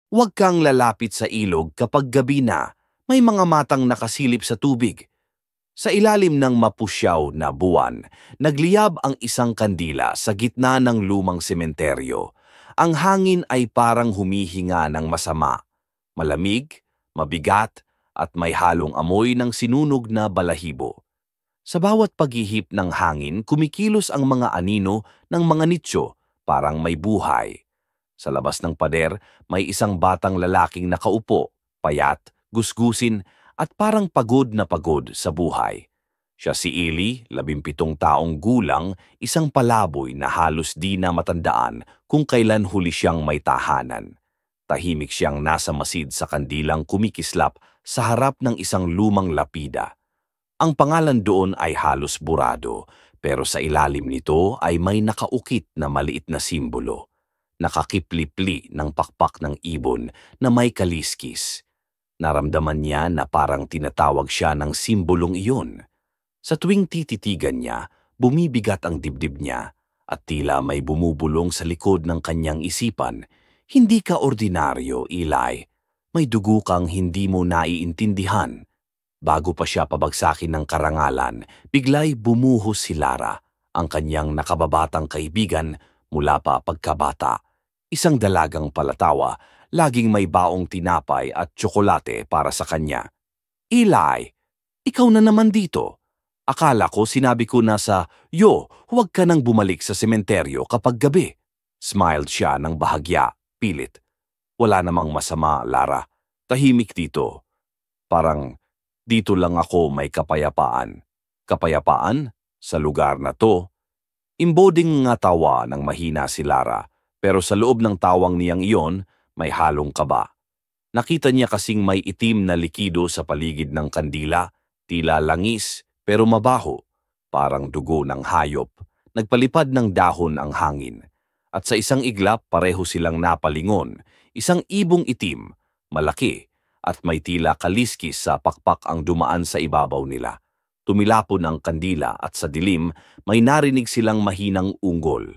Huwag kang lalapit sa ilog kapag gabi na, may mga matang nakasilip sa tubig. Sa ilalim ng mapusyaw na buwan, nagliyab ang isang kandila sa gitna ng lumang sementeryo. Ang hangin ay parang humihinga ng masama, malamig, mabigat, at may halong amoy ng sinunog na balahibo. Sa bawat paghihip ng hangin, kumikilos ang mga anino ng mga nitsyo, parang may buhay. Sa labas ng pader, may isang batang lalaking nakaupo, payat, gusgusin, at parang pagod na pagod sa buhay. Siya si Ili, 17 taong gulang, isang palaboy na halos di na matandaan kung kailan huli siyang may tahanan. Tahimik siyang nasa masid sa kandilang kumikislap sa harap ng isang lumang lapida. Ang pangalan doon ay halos burado, pero sa ilalim nito ay may nakaukit na maliit na simbolo. Nakakipli-pli ng pakpak ng ibon na may kaliskis. Naramdaman niya na parang tinatawag siya ng simbolong iyon. Sa tuwing tititigan niya, bumibigat ang dibdib niya at tila may bumubulong sa likod ng kanyang isipan. Hindi ka ordinaryo, Eli. May dugo kang hindi mo naiintindihan. Bago pa siya pabagsakin ng karangalan, bigla'y bumuhos si Lara, ang kanyang nakababatang kaibigan mula pa pagkabata. Isang dalagang palatawa, laging may baong tinapay at tsokolate para sa kanya. Eli, ikaw na naman dito. Akala ko sinabi ko na huwag ka nang bumalik sa sementeryo kapag gabi. Smiled siya ng bahagya, pilit. Wala namang masama, Lara. Tahimik dito. Parang, dito lang ako may kapayapaan. Kapayapaan? Sa lugar na to? Imboding nga tawa ng mahina si Lara, pero sa loob ng tawang niyang iyon, may halong kaba. Nakita niya kasing may itim na likido sa paligid ng kandila, tila langis, pero mabaho, parang dugo ng hayop. Nagpalipad ng dahon ang hangin. At sa isang iglap, pareho silang napalingon, isang ibong itim, malaki, at may tila kaliskis sa pakpak ang dumaan sa ibabaw nila. Tumilapon ang kandila at sa dilim, may narinig silang mahinang unggol.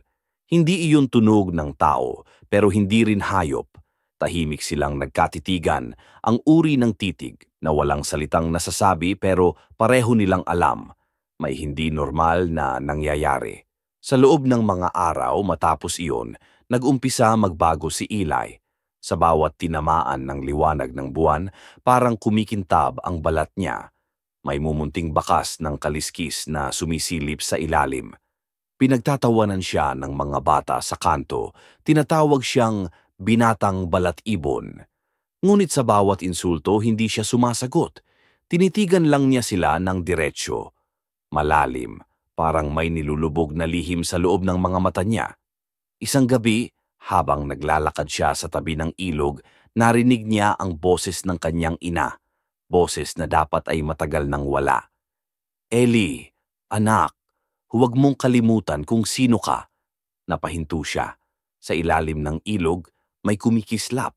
Hindi iyon tunog ng tao, pero hindi rin hayop. Tahimik silang nagkatitigan, ang uri ng titig na walang salitang nasasabi pero pareho nilang alam. May hindi normal na nangyayari. Sa loob ng mga araw matapos iyon, nag-umpisa magbago si Eli. Sa bawat tinamaan ng liwanag ng buwan, parang kumikintab ang balat niya. May mumunting bakas ng kaliskis na sumisilip sa ilalim. Pinagtatawanan siya ng mga bata sa kanto, tinatawag siyang binatang balat ibon. Ngunit sa bawat insulto, hindi siya sumasagot. Tinitigan lang niya sila ng diretsyo. Malalim, parang may nilulubog na lihim sa loob ng mga mata niya. Isang gabi, habang naglalakad siya sa tabi ng ilog, narinig niya ang boses ng kanyang ina, boses na dapat ay matagal nang wala. Eli, anak, huwag mong kalimutan kung sino ka. Napahinto siya. Sa ilalim ng ilog, may kumikislap.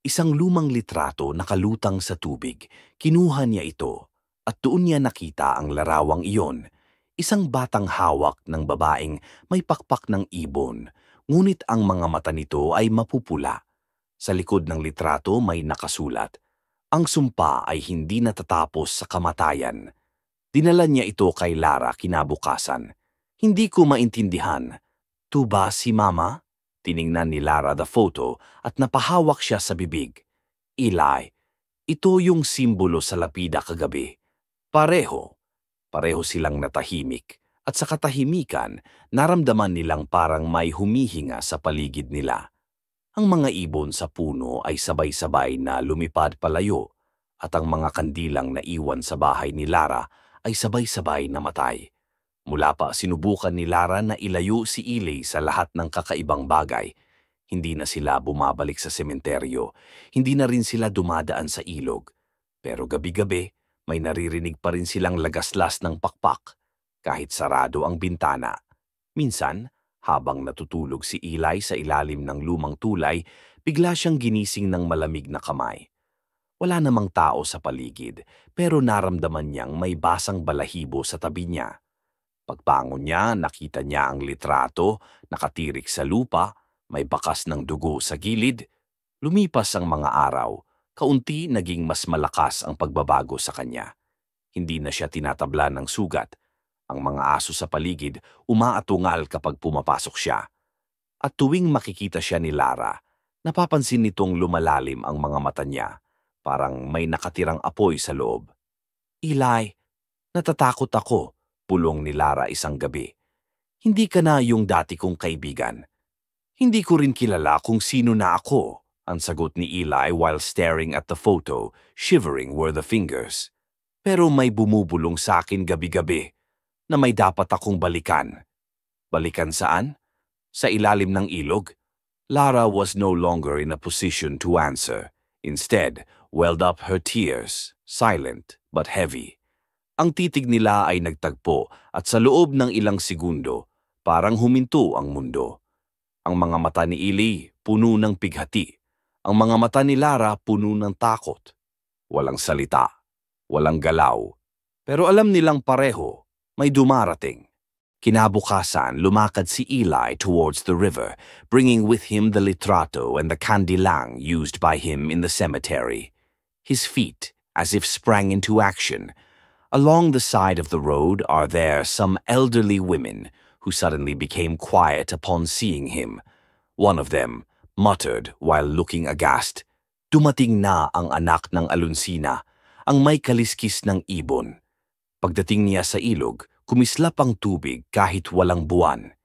Isang lumang litrato nakalutang sa tubig. Kinuha niya ito at doon niya nakita ang larawang iyon. Isang batang hawak ng babaeng may pakpak ng ibon. Ngunit ang mga mata nito ay mapupula. Sa likod ng litrato may nakasulat, ang sumpa ay hindi natatapos sa kamatayan. Dinala niya ito kay Lara kinabukasan. Hindi ko maintindihan. "Tu ba si Mama?" Tiningnan ni Lara the photo at napahawak siya sa bibig. Eli, ito yung simbolo sa lapida kagabi. Pareho. Pareho silang natahimik. At sa katahimikan, naramdaman nilang parang may humihinga sa paligid nila. Ang mga ibon sa puno ay sabay-sabay na lumipad palayo at ang mga kandilang naiwan sa bahay ni Lara ay sabay-sabay namatay. Mula pa sinubukan ni Lara na ilayo si Eli sa lahat ng kakaibang bagay. Hindi na sila bumabalik sa sementeryo, hindi na rin sila dumadaan sa ilog. Pero gabi-gabi, may naririnig pa rin silang lagaslas ng pakpak. Kahit sarado ang bintana. Minsan, habang natutulog si Eli sa ilalim ng lumang tulay, bigla siyang ginising ng malamig na kamay. Wala namang tao sa paligid, pero naramdaman niyang may basang balahibo sa tabi niya. Pagbangon niya, nakita niya ang litrato, nakatirik sa lupa, may bakas ng dugo sa gilid. Lumipas ang mga araw, kaunti naging mas malakas ang pagbabago sa kanya. Hindi na siya tinatabla ng sugat. Ang mga aso sa paligid umaatungal kapag pumapasok siya. At tuwing makikita siya ni Lara, napapansin nitong lumalalim ang mga mata niya. Parang may nakatirang apoy sa loob. Eli, natatakot ako, pulong ni Lara isang gabi. Hindi ka na yung dati kong kaibigan. Hindi ko rin kilala kung sino na ako, ang sagot ni Eli while staring at the photo, shivering were the fingers. Pero may bumubulong sa akin gabi-gabi na may dapat akong balikan. Balikan saan? Sa ilalim ng ilog? Lara was no longer in a position to answer. Instead, welled up her tears, silent but heavy. Ang titig nila ay nagtagpo at sa loob ng ilang segundo, parang huminto ang mundo. Ang mga mata ni Eli puno ng pighati. Ang mga mata ni Lara puno ng takot. Walang salita, walang galaw. Pero alam nilang pareho, may dumarating. Kinabukasan, lumakad si Eli towards the river, bringing with him the litrato and the candilang used by him in the cemetery. His feet, as if sprang into action. Along the side of the road are there some elderly women who suddenly became quiet upon seeing him. One of them muttered while looking aghast, "Dumating na ang anak ng Alunsina, ang may kaliskis ng ibon." Pagdating niya sa ilog, kumislap ang tubig kahit walang buwan.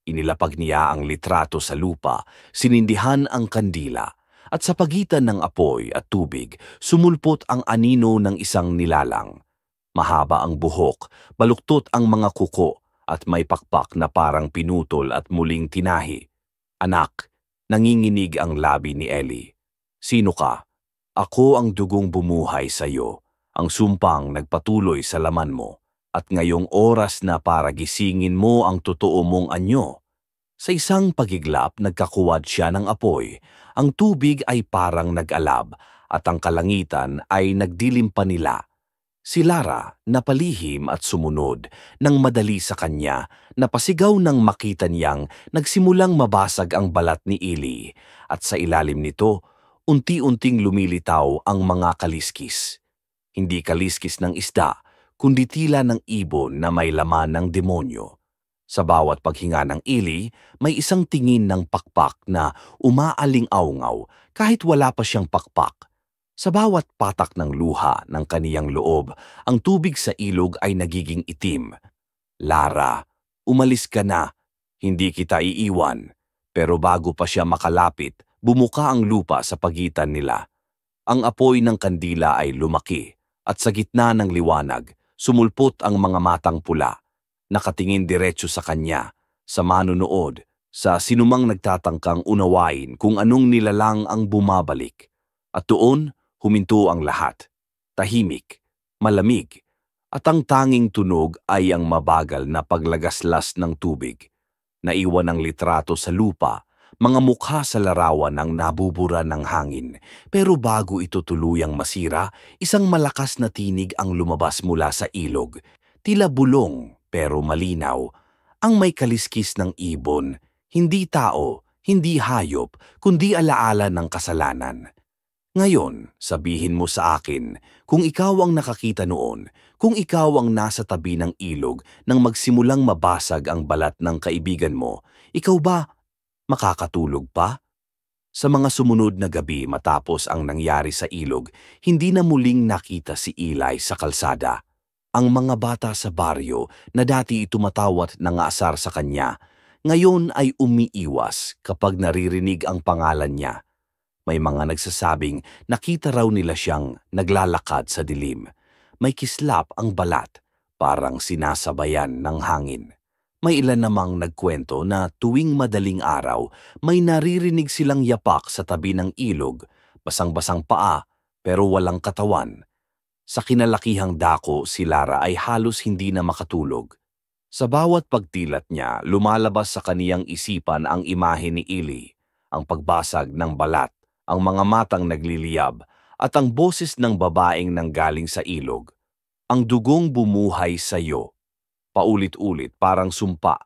Inilapag niya ang litrato sa lupa, sinindihan ang kandila, at sa pagitan ng apoy at tubig, sumulpot ang anino ng isang nilalang. Mahaba ang buhok, baluktot ang mga kuko, at may pakpak na parang pinutol at muling tinahi. "Anak," nanginginig ang labi ni Eli. "Sino ka?" "Ako ang dugong bumuhay sa iyo, ang sumpang nagpatuloy sa laman mo, at ngayong oras na para gisingin mo ang totoo mong anyo." Sa isang pagiglap, nagkakuwad siya ng apoy. Ang tubig ay parang nag-alab, at ang kalangitan ay nagdilim pa nila. Si Lara napalihim at sumunod nang madali sa kanya, napasigaw nang makita niyang nagsimulang mabasag ang balat ni Eli at sa ilalim nito, unti-unting lumilitaw ang mga kaliskis. Hindi kaliskis ng isda, kundi tila ng ibon na may laman ng demonyo. Sa bawat paghinga ng Eli, may isang tingin ng pakpak na umaaling-awngaw kahit wala pa siyang pakpak. Sa bawat patak ng luha ng kaniyang loob, ang tubig sa ilog ay nagiging itim. "Lara, umalis ka na. Hindi kita iiwan." Pero bago pa siya makalapit, bumuka ang lupa sa pagitan nila. Ang apoy ng kandila ay lumaki, at sa gitna ng liwanag, sumulpot ang mga matang pula. Nakatingin diretso sa kanya, sa manunood, sa sinumang nagtatangkang unawain kung anong nilalang ang bumabalik. At doon, huminto ang lahat. Tahimik, malamig, at ang tanging tunog ay ang mabagal na paglagaslas ng tubig. Naiwan ang litrato sa lupa, mga mukha sa larawan ang nabubura ng hangin. Pero bago ito tuluyang masira, isang malakas na tinig ang lumabas mula sa ilog. Tila bulong pero malinaw. Ang may kaliskis ng ibon, hindi tao, hindi hayop, kundi alaala ng kasalanan. "Ngayon, sabihin mo sa akin, kung ikaw ang nakakita noon, kung ikaw ang nasa tabi ng ilog nang magsimulang mabasag ang balat ng kaibigan mo, ikaw ba makakatulog pa?" Sa mga sumunod na gabi matapos ang nangyari sa ilog, hindi na muling nakita si Eli sa kalsada. Ang mga bata sa baryo na dati tumatawat ng asar sa kanya, ngayon ay umiiwas kapag naririnig ang pangalan niya. May mga nagsasabing nakita raw nila siyang naglalakad sa dilim. May kislap ang balat, parang sinasabayan ng hangin. May ilan namang nagkwento na tuwing madaling araw, may naririnig silang yapak sa tabi ng ilog, basang-basang paa, pero walang katawan. Sa kinalakihang dako, si Lara ay halos hindi na makatulog. Sa bawat pagtilat niya, lumalabas sa kaniyang isipan ang imahe ni Eli, ang pagbasag ng balat, ang mga matang nagliliyab, at ang boses ng babaeng nanggaling sa ilog. "Ang dugong bumuhay sa iyo." Paulit-ulit parang sumpa.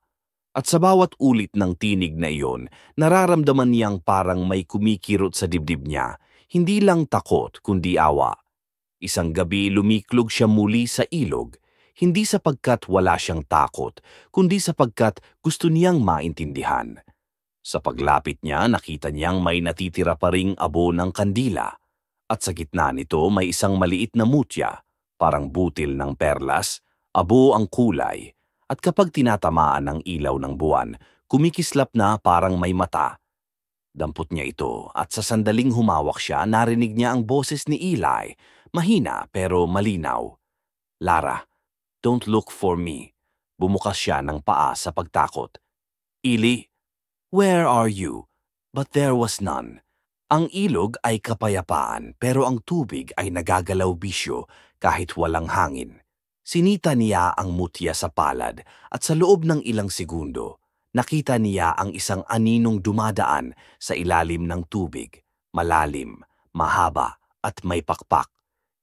At sa bawat ulit ng tinig na iyon, nararamdaman niyang parang may kumikirot sa dibdib niya, hindi lang takot kundi awa. Isang gabi lumiklog siya muli sa ilog, hindi sapagkat wala siyang takot, kundi sapagkat gusto niyang maintindihan. Sa paglapit niya, nakita niyang may natitira pa ring abo ng kandila, at sa gitna nito may isang maliit na mutya, parang butil ng perlas, abo ang kulay, at kapag tinatamaan ng ilaw ng buwan, kumikislap na parang may mata. Dampot niya ito at sa sandaling humawak siya, narinig niya ang boses ni Eli, mahina pero malinaw. "Lara, don't look for me." Bumukas siya ng paa sa pagtakot. "Eli, where are you?" But there was none. Ang ilog ay kapayapaan pero ang tubig ay nagagalaw bisyo kahit walang hangin. Sinita niya ang mutya sa palad at sa loob ng ilang segundo, nakita niya ang isang aninong dumadaan sa ilalim ng tubig, malalim, mahaba at may pakpak.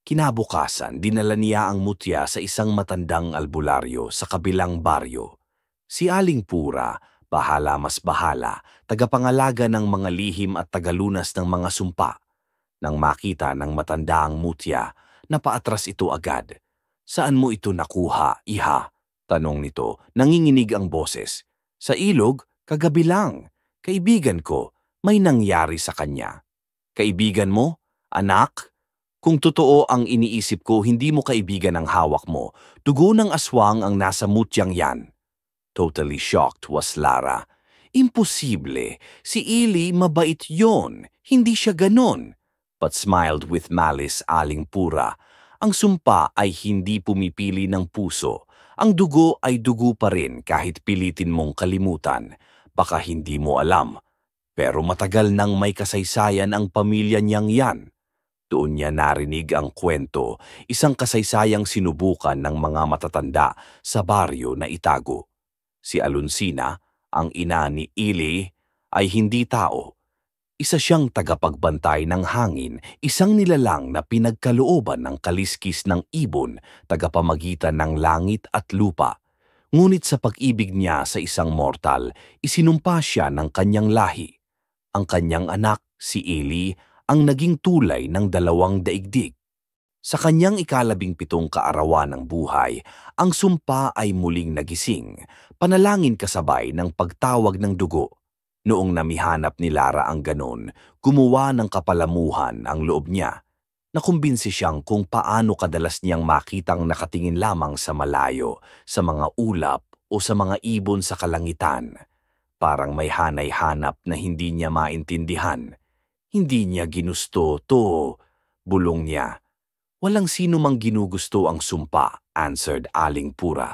Kinabukasan, dinala niya ang mutya sa isang matandang albularyo sa kabilang baryo. Si Aling Pura, bahala mas bahala, tagapangalaga ng mga lihim at tagalunas ng mga sumpa. Nang makita ng matanda ang mutya, napaatras ito agad. "Saan mo ito nakuha, iha?" tanong nito. Nanginginig ang boses. "Sa ilog, kagabi lang. Kaibigan ko, may nangyari sa kanya." "Kaibigan mo? Anak? Kung totoo ang iniisip ko, hindi mo kaibigan ang hawak mo. Dugo ng aswang ang nasa mutyang yan." Totally shocked was Lara. "Imposible. Si Eli mabait yon. Hindi siya ganon." But smiled with malice Aling Pura. "Ang sumpa ay hindi pumipili ng puso. Ang dugo ay dugo pa rin kahit pilitin mong kalimutan. Baka hindi mo alam. Pero matagal nang may kasaysayan ang pamilya niyang yan." Doon niya narinig ang kwento, isang kasaysayang sinubukan ng mga matatanda sa baryo na itago. Si Alonsina, ang ina ni Eli, ay hindi tao. Isa siyang tagapagbantay ng hangin, isang nilalang na pinagkalooban ng kaliskis ng ibon, tagapamagitan ng langit at lupa. Ngunit sa pag-ibig niya sa isang mortal, isinumpa siya ng kanyang lahi. Ang kanyang anak, si Eli, ang naging tulay ng dalawang daigdig. Sa kanyang ika-17 kaarawan ng buhay, ang sumpa ay muling nagising, panalangin kasabay ng pagtawag ng dugo. Noong namihanap ni Lara ang ganon, gumawa ng kapalamuhan ang loob niya. Nakumbinsi siyang kung paano kadalas niyang makitang nakatingin lamang sa malayo, sa mga ulap o sa mga ibon sa kalangitan. Parang may hanay-hanap na hindi niya maintindihan. "Hindi niya ginusto to," bulong niya. "Walang sino mang ginugusto ang sumpa," answered Aling Pura.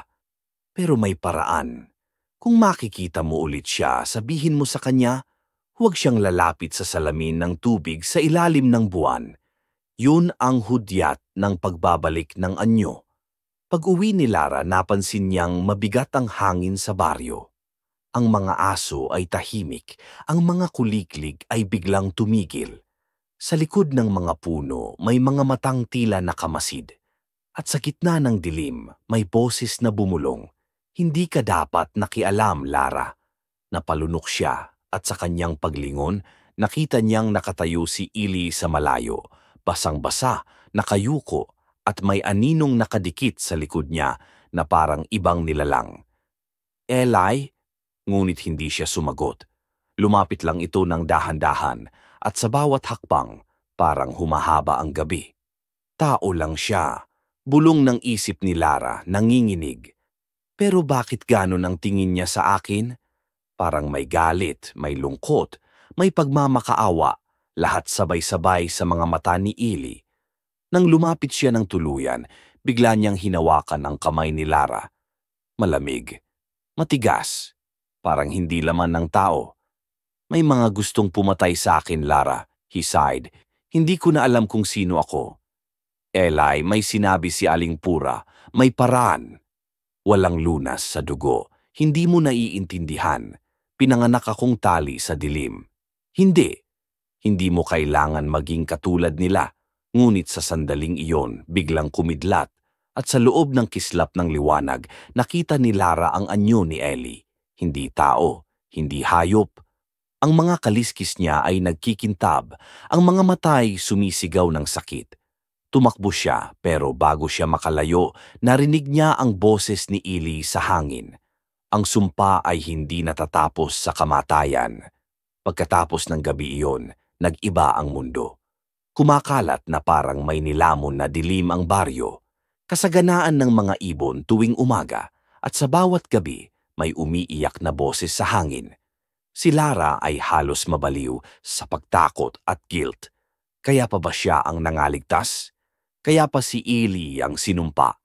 "Pero may paraan. Kung makikita mo ulit siya, sabihin mo sa kanya, huwag siyang lalapit sa salamin ng tubig sa ilalim ng buwan. Yun ang hudyat ng pagbabalik ng anyo." Pag-uwi ni Lara, napansin niyang mabigat ang hangin sa baryo. Ang mga aso ay tahimik, ang mga kuliklig ay biglang tumigil. Sa likod ng mga puno, may mga matang tila nakamasid. At sa gitna ng dilim, may boses na bumulong. "Hindi ka dapat nakialam, Lara." Napalunok siya at sa kanyang paglingon, nakita niyang nakatayo si Eli sa malayo, basang-basa, nakayuko at may aninong nakadikit sa likod niya na parang ibang nilalang. "Eli?" Ngunit hindi siya sumagot. Lumapit lang ito ng dahan-dahan at sa bawat hakbang parang humahaba ang gabi. Tao lang siya, bulong ng isip ni Lara, nanginginig. Pero bakit ganon ang tingin niya sa akin? Parang may galit, may lungkot, may pagmamakaawa, lahat sabay-sabay sa mga mata ni Eli. Nang lumapit siya ng tuluyan, bigla niyang hinawakan ang kamay ni Lara. Malamig, matigas, parang hindi laman ng tao. "May mga gustong pumatay sa akin, Lara," he sighed. "Hindi ko na alam kung sino ako." "Eli, may sinabi si Aling Pura, may paraan." "Walang lunas sa dugo. Hindi mo naiintindihan. Pinanganak akong tali sa dilim." "Hindi. Hindi mo kailangan maging katulad nila." Ngunit sa sandaling iyon, biglang kumidlat, at sa loob ng kislap ng liwanag, nakita ni Lara ang anyo ni Eli. Hindi tao, hindi hayop. Ang mga kaliskis niya ay nagkikintab, ang mga matay sumisigaw ng sakit. Tumakbo siya pero bago siya makalayo, narinig niya ang boses ni Ili sa hangin. Ang sumpa ay hindi natatapos sa kamatayan. Pagkatapos ng gabi iyon, nag-iba ang mundo. Kumakalat na parang may nilamon na dilim ang baryo. Kasaganaan ng mga ibon tuwing umaga at sa bawat gabi may umiiyak na boses sa hangin. Si Lara ay halos mabaliw sa pagtakot at guilt. Kaya pa ba siya ang nangaligtas? Kaya pa si Ili ang sinumpa?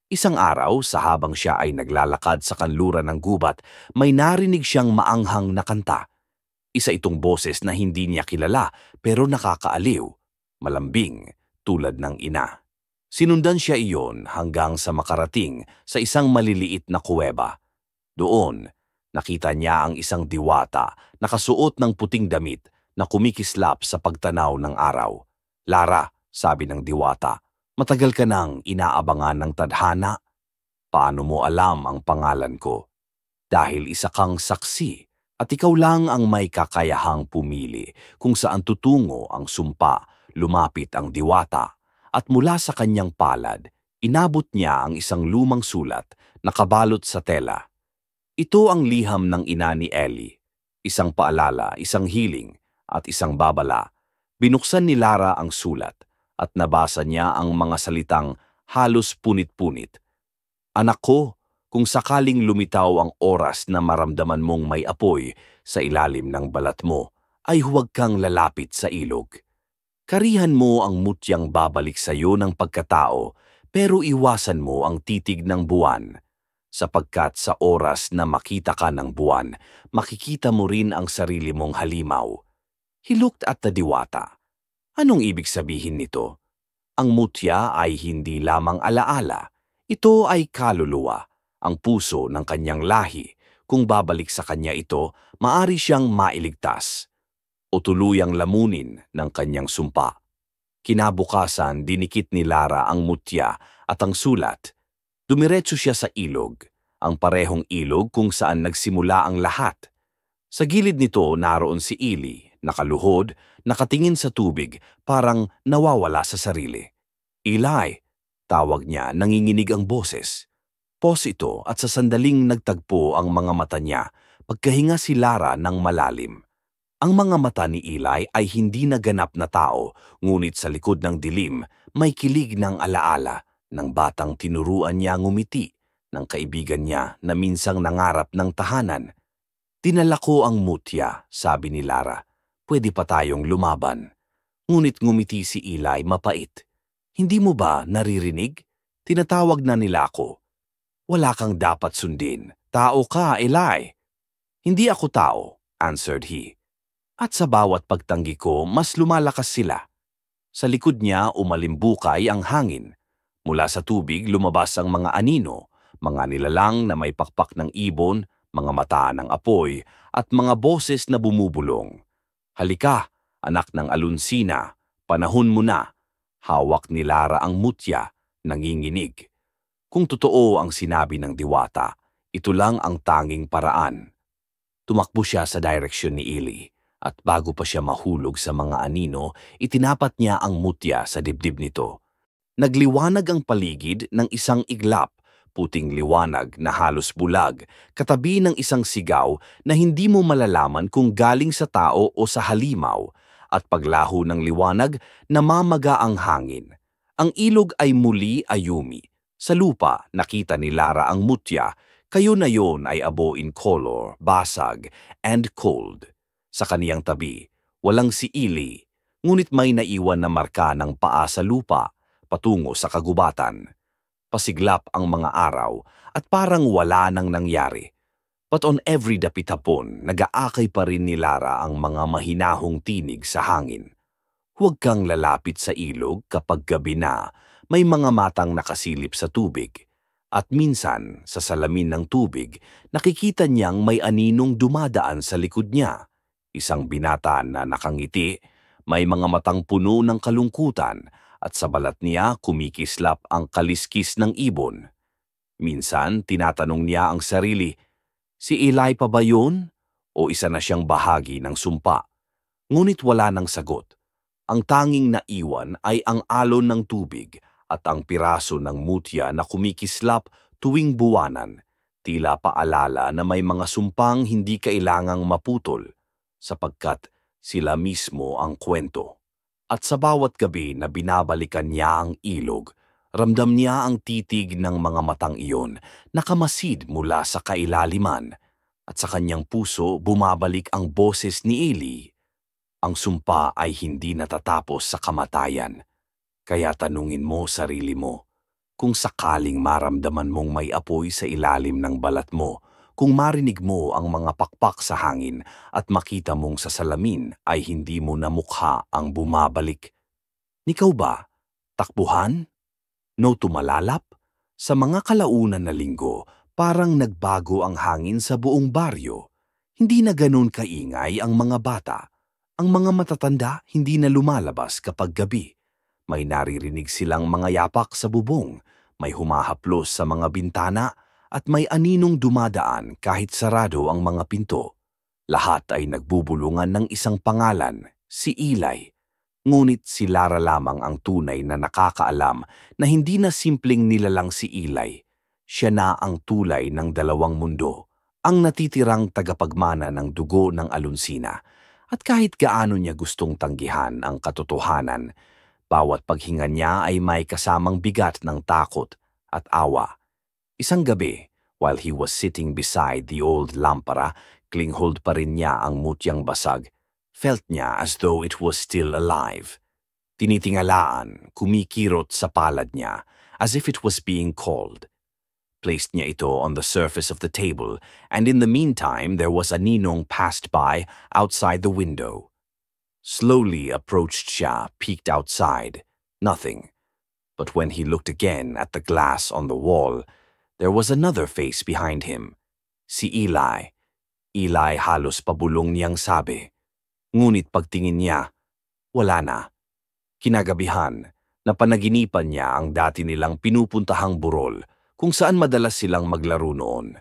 Isang araw, sa habang siya ay naglalakad sa kanluran ng gubat, may narinig siyang maanghang na kanta. Isa itong boses na hindi niya kilala pero nakakaaliw, malambing, tulad ng ina. Sinundan siya iyon hanggang sa makarating sa isang maliliit na kuweba. Doon, nakita niya ang isang diwata nakasuot ng puting damit na kumikislap sa pagtanaw ng araw. "Lara," sabi ng diwata, "matagal ka nang inaabangan ng tadhana. Paano mo alam ang pangalan ko? Dahil isa kang saksi at ikaw lang ang may kakayahang pumili kung saan tutungo ang sumpa." Lumapit ang diwata at mula sa kanyang palad, inabot niya ang isang lumang sulat na kabalot sa tela. Ito ang liham ng ina ni Eli, isang paalala, isang hiling, at isang babala. Binuksan ni Lara ang sulat at nabasa niya ang mga salitang halos punit-punit. "Anak ko, kung sakaling lumitaw ang oras na maramdaman mong may apoy sa ilalim ng balat mo, ay huwag kang lalapit sa ilog. Karihan mo ang mutyang babalik sa iyo ng pagkatao, pero iwasan mo ang titig ng buwan. Sapagkat sa oras na makita ka ng buwan, makikita mo rin ang sarili mong halimaw." He looked at the diwata. Anong ibig sabihin nito? Ang mutya ay hindi lamang alaala. Ito ay kaluluwa, ang puso ng kanyang lahi. Kung babalik sa kanya ito, maari siyang mailigtas o tuluyang lamunin ng kanyang sumpa. Kinabukasan, dinikit ni Lara ang mutya at ang sulat. Dumiretso siya sa ilog, ang parehong ilog kung saan nagsimula ang lahat. Sa gilid nito naroon si Ili, nakaluhod, nakatingin sa tubig, parang nawawala sa sarili. "Eli," tawag niya, nanginginig ang boses. Pause ito at sa sandaling nagtagpo ang mga mata niya, pagkahinga si Lara ng malalim. Ang mga mata ni Eli ay hindi naganap na tao, ngunit sa likod ng dilim, may kilig ng alaala ng batang tinuruan niya ngumiti, ng kaibigan niya na minsang nangarap ng tahanan. "Dinala ko ang mutya," sabi ni Lara. "Pwede pa tayong lumaban." Ngunit ngumiti si Eli mapait. "Hindi mo ba naririnig? Tinatawag na nila ako." "Wala kang dapat sundin. Tao ka, Eli." "Hindi ako tao," answered he. "At sa bawat pagtanggi ko, mas lumalakas sila." Sa likod niya umalimbukay ang hangin. Mula sa tubig lumabas ang mga anino, mga nilalang na may pakpak ng ibon, mga mata ng apoy, at mga boses na bumubulong. "Halika, anak ng alunsina, panahon mo na." Hawak ni Lara ang mutya, nanginginig. Kung totoo ang sinabi ng diwata, ito lang ang tanging paraan. Tumakbo siya sa direksyon ni Ili, at bago pa siya mahulog sa mga anino, itinapat niya ang mutya sa dibdib nito. Nagliwanag ang paligid ng isang iglap, puting liwanag na halos bulag, katabi ng isang sigaw na hindi mo malalaman kung galing sa tao o sa halimaw, at paglaho ng liwanag, namamaga ang hangin. Ang ilog ay muli ayumi. Sa lupa, nakita ni Lara ang mutya, kayo na yon ay abo in color, basag, and cold. Sa kaniyang tabi, walang si Ili, ngunit may naiwan na marka ng paa sa lupa, patungo sa kagubatan. Pasiglap ang mga araw at parang wala nang nangyari. But on every dapit hapon, nag-aakay pa rin ni Lara ang mga mahinahong tinig sa hangin. Huwag kang lalapit sa ilog kapag gabi na, may mga matang nakasilip sa tubig. At minsan, sa salamin ng tubig, nakikita niyang may aninong dumadaan sa likod niya. Isang binata na nakangiti, may mga matang puno ng kalungkutan, at sa balat niya kumikislap ang kaliskis ng ibon. Minsan, tinatanong niya ang sarili, Si Eli pa ba yun? O isa na siyang bahagi ng sumpa? Ngunit wala nang sagot. Ang tanging naiwan ay ang alon ng tubig at ang piraso ng mutya na kumikislap tuwing buwanan, tila paalala na may mga sumpang hindi kailangang maputol, sapagkat sila mismo ang kwento. At sa bawat gabi na binabalikan niya ang ilog, ramdam niya ang titig ng mga matang iyon na kamasid mula sa kailaliman, at sa kanyang puso bumabalik ang boses ni Eli. Ang sumpa ay hindi natatapos sa kamatayan. Kaya tanungin mo sarili mo, kung sakaling maramdaman mong may apoy sa ilalim ng balat mo, kung marinig mo ang mga pakpak sa hangin at makita mong sa salamin ay hindi mo na mukha ang bumabalik. Ikaw ba? Takbuhan? No tumalalap? Sa mga kalaunan na linggo, parang nagbago ang hangin sa buong baryo. Hindi na ganun kaingay ang mga bata. Ang mga matatanda hindi na lumalabas kapag gabi. May naririnig silang mga yapak sa bubong, may humahaplos sa mga bintana, at may aninong dumadaan kahit sarado ang mga pinto. Lahat ay nagbubulungan ng isang pangalan, si Eli. Ngunit si Lara lamang ang tunay na nakakaalam na hindi na simpleng nilalang si Eli. Siya na ang tulay ng dalawang mundo, ang natitirang tagapagmana ng dugo ng Alunsina. At kahit gaano niya gustong tanggihan ang katotohanan, bawat paghinga niya ay may kasamang bigat ng takot at awa. Isang gabi, while he was sitting beside the old lampara, klinghold pa rin niya ang mutyang basag, felt niya as though it was still alive. Tinitingalaan, kumikirot sa palad niya, as if it was being called. Placed niya ito on the surface of the table, and in the meantime there was a ninong passed by outside the window. Slowly approached siya, peeked outside. Nothing. But when he looked again at the glass on the wall, there was another face behind him. Si Eli. Eli halos pabulong niyang sabi. Ngunit pagtingin niya, wala na. Kinagabihan, napanaginipan niya ang dati nilang pinupuntahang burol, kung saan madalas silang maglaro noon.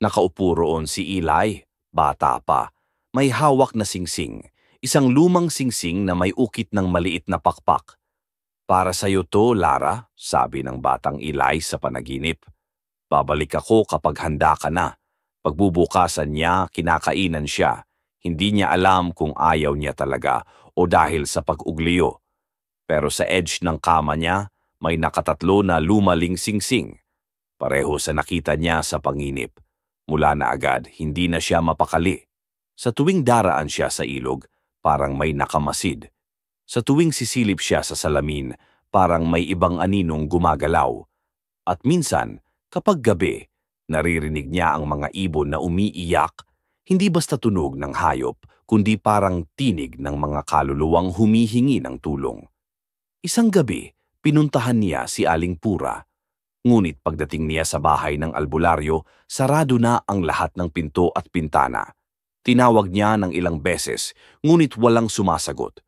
Nakaupo roon si Eli, bata pa, may hawak na singsing, isang lumang singsing na may ukit ng maliit na pakpak. Para sa'yo to, Lara, sabi ng batang Eli sa panaginip. Babalik ako kapag handa ka na. Pagbubukasan niya, kinakainan siya. Hindi niya alam kung ayaw niya talaga o dahil sa pag-ugliyo. Pero sa edge ng kama niya, may nakatatlo na lumaling singsing. Pareho sa nakita niya sa panginip. Mula na agad, hindi na siya mapakali. Sa tuwing daraan siya sa ilog, parang may nakamasid. Sa tuwing sisilip siya sa salamin, parang may ibang aninong gumagalaw. At minsan, kapag gabi, naririnig niya ang mga ibon na umiiyak, hindi basta tunog ng hayop, kundi parang tinig ng mga kaluluwang humihingi ng tulong. Isang gabi, pinuntahan niya si Aling Pura. Ngunit pagdating niya sa bahay ng albularyo, sarado na ang lahat ng pinto at pintana. Tinawag niya ng ilang beses, ngunit walang sumasagot.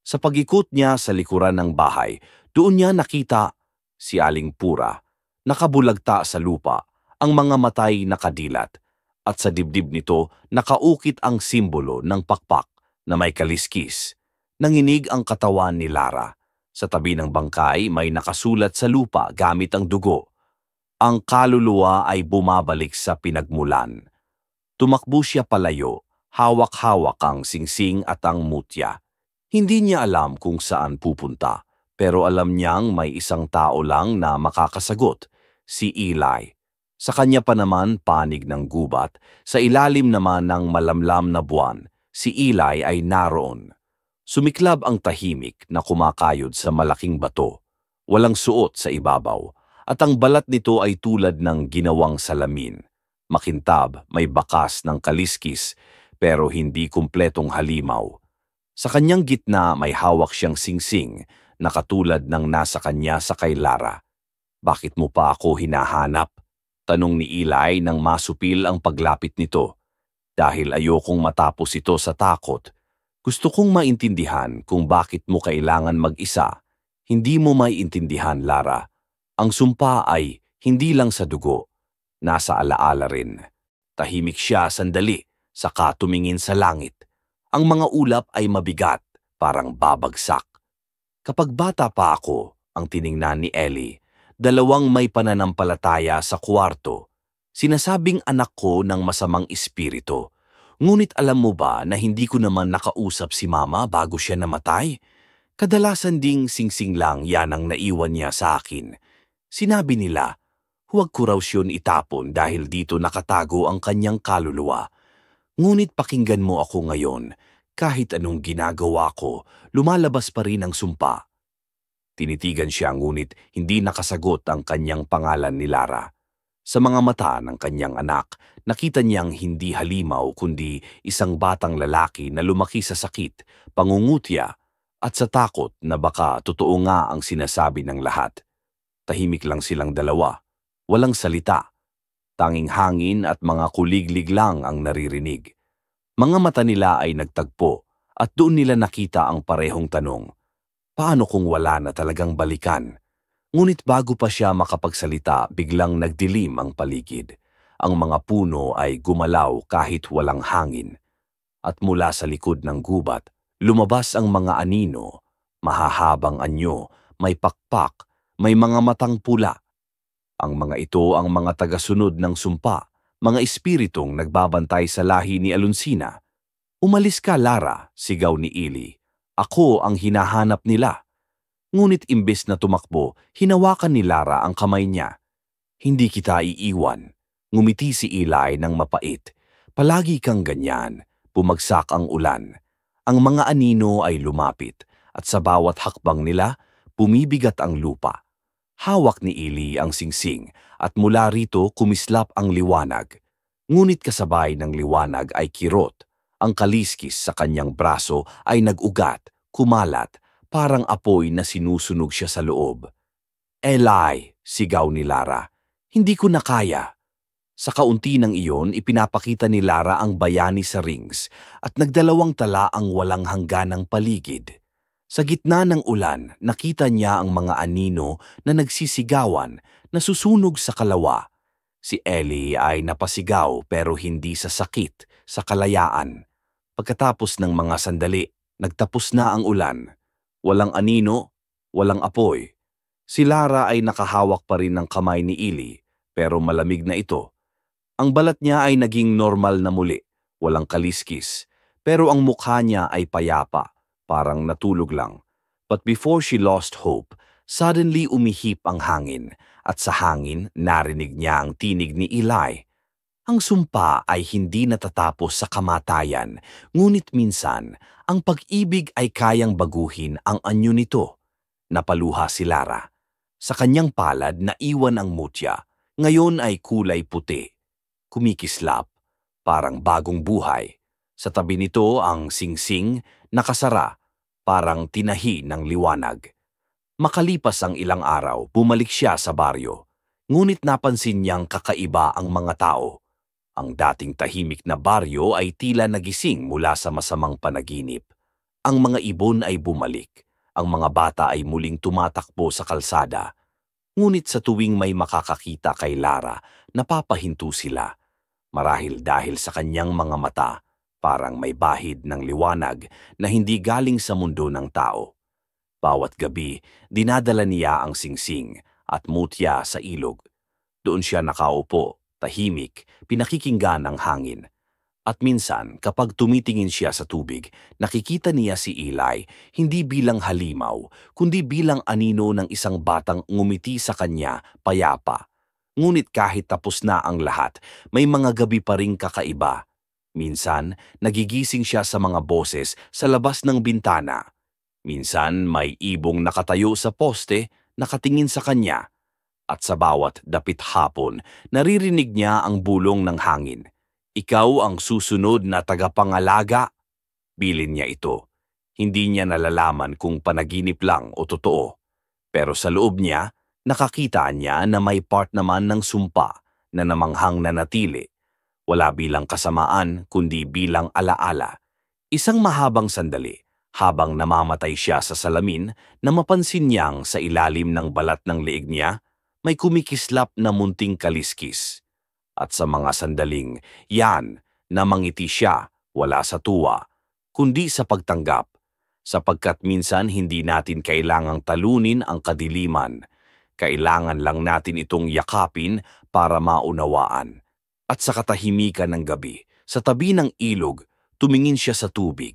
Sa pag-ikot niya sa likuran ng bahay, doon niya nakita si Aling Pura. Nakabulagta sa lupa, ang mga matay nakadilat, at sa dibdib nito nakaukit ang simbolo ng pakpak na may kaliskis. Nanginig ang katawan ni Lara. Sa tabi ng bangkay may nakasulat sa lupa gamit ang dugo. Ang kaluluwa ay bumabalik sa pinagmulan. Tumakbo siya palayo, hawak-hawak ang singsing at ang mutya. Hindi niya alam kung saan pupunta, pero alam niyang may isang tao lang na makakasagot, si Eli. Sa kanya pa naman panig ng gubat, sa ilalim naman ng malamlam na buwan, si Eli ay naroon. Sumiklab ang tahimik na kumakayod sa malaking bato, walang suot sa ibabaw, at ang balat nito ay tulad ng ginawang salamin. Makintab, may bakas ng kaliskis, pero hindi kumpletong halimaw. Sa kanyang gitna may hawak siyang singsing na katulad ng nasa kanya sa kay Lara. Bakit mo pa ako hinahanap? Tanong ni Eli nang masupil ang paglapit nito. Dahil ayokong matapos ito sa takot. Gusto kong maintindihan kung bakit mo kailangan mag-isa. Hindi mo maiintindihan, Lara. Ang sumpa ay hindi lang sa dugo, nasa alaala rin. Tahimik siya sandali, saka tumingin sa langit. Ang mga ulap ay mabigat, parang babagsak. Kapag bata pa ako, ang tiningnan ni Ellie, dalawang may pananampalataya sa kwarto. Sinasabing anak ko ng masamang espiritu. Ngunit alam mo ba na hindi ko naman nakausap si mama bago siya namatay? Kadalasan ding singsing lang yan ang naiwan niya sa akin. Sinabi nila, huwag ko raw siyon itapon dahil dito nakatago ang kanyang kaluluwa. Ngunit pakinggan mo ako ngayon, kahit anong ginagawa ko, lumalabas pa rin ang sumpa. Tinitigan siya ngunit hindi nakasagot ang kanyang pangalan ni Lara. Sa mga mata ng kanyang anak, nakita niyang hindi halimaw kundi isang batang lalaki na lumaki sa sakit, pangungutya, at sa takot na baka totoo nga ang sinasabi ng lahat. Tahimik lang silang dalawa, walang salita. Tanging hangin at mga kuliglig lang ang naririnig. Mga mata nila ay nagtagpo at doon nila nakita ang parehong tanong. Paano kung wala na talagang balikan? Ngunit bago pa siya makapagsalita, biglang nagdilim ang paligid. Ang mga puno ay gumalaw kahit walang hangin. At mula sa likod ng gubat, lumabas ang mga anino, mahahabang anyo, may pakpak, may mga matang pula. Ang mga ito ang mga tagasunod ng sumpa, mga espiritong nagbabantay sa lahi ni Alonsina. Umalis ka, Lara, sigaw ni Ili. Ako ang hinahanap nila. Ngunit imbes na tumakbo, hinawakan ni Lara ang kamay niya. Hindi kita iiwan. Ngumiti si Eli ng mapait. Palagi kang ganyan. Bumagsak ang ulan. Ang mga anino ay lumapit at sa bawat hakbang nila, bumibigat ang lupa. Hawak ni Eli ang singsing at mula rito kumislap ang liwanag. Ngunit kasabay ng liwanag ay kirot. Ang kaliskis sa kanyang braso ay nag-ugat, kumalat, parang apoy na sinusunog siya sa loob. Eli, sigaw ni Lara, hindi ko na kaya. Sa kaunti ng iyon, ipinapakita ni Lara ang bayani sa rings at nagdalawang tala ang walang hangganang paligid. Sa gitna ng ulan, nakita niya ang mga anino na nagsisigawan, nasusunog sa kalawa. Si Ellie ay napasigaw pero hindi sa sakit, sa kalayaan. Pagkatapos ng mga sandali, nagtapos na ang ulan. Walang anino, walang apoy. Si Lara ay nakahawak pa rin ng kamay ni Eli, pero malamig na ito. Ang balat niya ay naging normal na muli, walang kaliskis, pero ang mukha niya ay payapa, parang natulog lang. But before she lost hope, suddenly umihip ang hangin, at sa hangin narinig niya ang tinig ni Eli. Ang sumpa ay hindi natatapos sa kamatayan, ngunit minsan, ang pag-ibig ay kayang baguhin ang anyo nito. Napaluha si Lara. Sa kanyang palad naiwan ang mutya, ngayon ay kulay puti. Kumikislap, parang bagong buhay. Sa tabi nito ang singsing, nakasara, parang tinahi ng liwanag. Makalipas ang ilang araw, bumalik siya sa baryo. Ngunit napansin niyang kakaiba ang mga tao. Ang dating tahimik na baryo ay tila nagising mula sa masamang panaginip. Ang mga ibon ay bumalik. Ang mga bata ay muling tumatakbo sa kalsada. Ngunit sa tuwing may makakakita kay Lara, napapahinto sila. Marahil dahil sa kanyang mga mata, parang may bahid ng liwanag na hindi galing sa mundo ng tao. Bawat gabi, dinadala niya ang singsing at mutya sa ilog. Doon siya nakaupo, tahimik, pinakikinggan ang hangin. At minsan, kapag tumitingin siya sa tubig, nakikita niya si Eli hindi bilang halimaw, kundi bilang anino ng isang batang ngumiti sa kanya, payapa. Ngunit kahit tapos na ang lahat, may mga gabi pa ring kakaiba. Minsan, nagigising siya sa mga boses sa labas ng bintana. Minsan, may ibong nakatayo sa poste, nakatingin sa kanya. At sa bawat dapit hapon, naririnig niya ang bulong ng hangin. Ikaw ang susunod na tagapangalaga. Bilin niya ito. Hindi niya nalalaman kung panaginip lang o totoo. Pero sa loob niya, nakakita niya na may part naman ng sumpa na namanghang nanatili. Wala bilang kasamaan kundi bilang alaala. Isang mahabang sandali, habang namamatay siya sa salamin, na mapansin niyang sa ilalim ng balat ng leeg niya, may kumikislap na munting kaliskis. At sa mga sandaling yan na mangiti siya, wala sa tuwa, kundi sa pagtanggap, sapagkat minsan hindi natin kailangang talunin ang kadiliman. Kailangan lang natin itong yakapin para maunawaan. At sa katahimikan ng gabi, sa tabi ng ilog, tumingin siya sa tubig.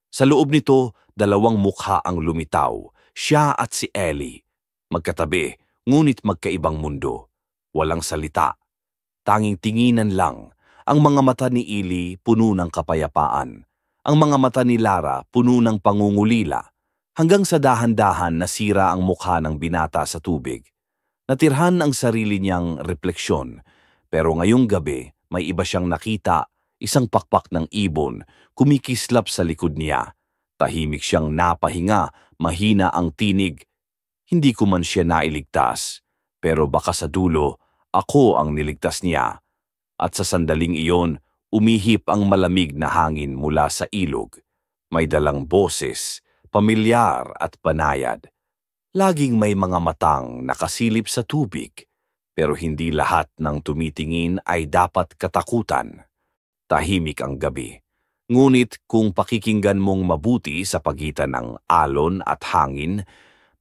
Sa loob nito, dalawang mukha ang lumitaw, siya at si Ellie. Magkatabi, ngunit magkaibang mundo. Walang salita. Tanging tinginan lang. Ang mga mata ni Ellie puno ng kapayapaan. Ang mga mata ni Lara puno ng pangungulila. Hanggang sa dahan-dahan nasira ang mukha ng binata sa tubig. Natirhan ang sarili niyang refleksyon. Pero ngayong gabi, may iba siyang nakita, isang pakpak ng ibon, kumikislap sa likod niya. Tahimik siyang napahinga, mahina ang tinig. Hindi ko man siya nailigtas, pero baka sa dulo, ako ang niligtas niya. At sa sandaling iyon, umihip ang malamig na hangin mula sa ilog. May dalang boses, pamilyar at banayad. Laging may mga matang nakasilip sa tubig, pero hindi lahat ng tumitingin ay dapat katakutan. Tahimik ang gabi. Ngunit kung pakikinggan mong mabuti sa pagitan ng alon at hangin,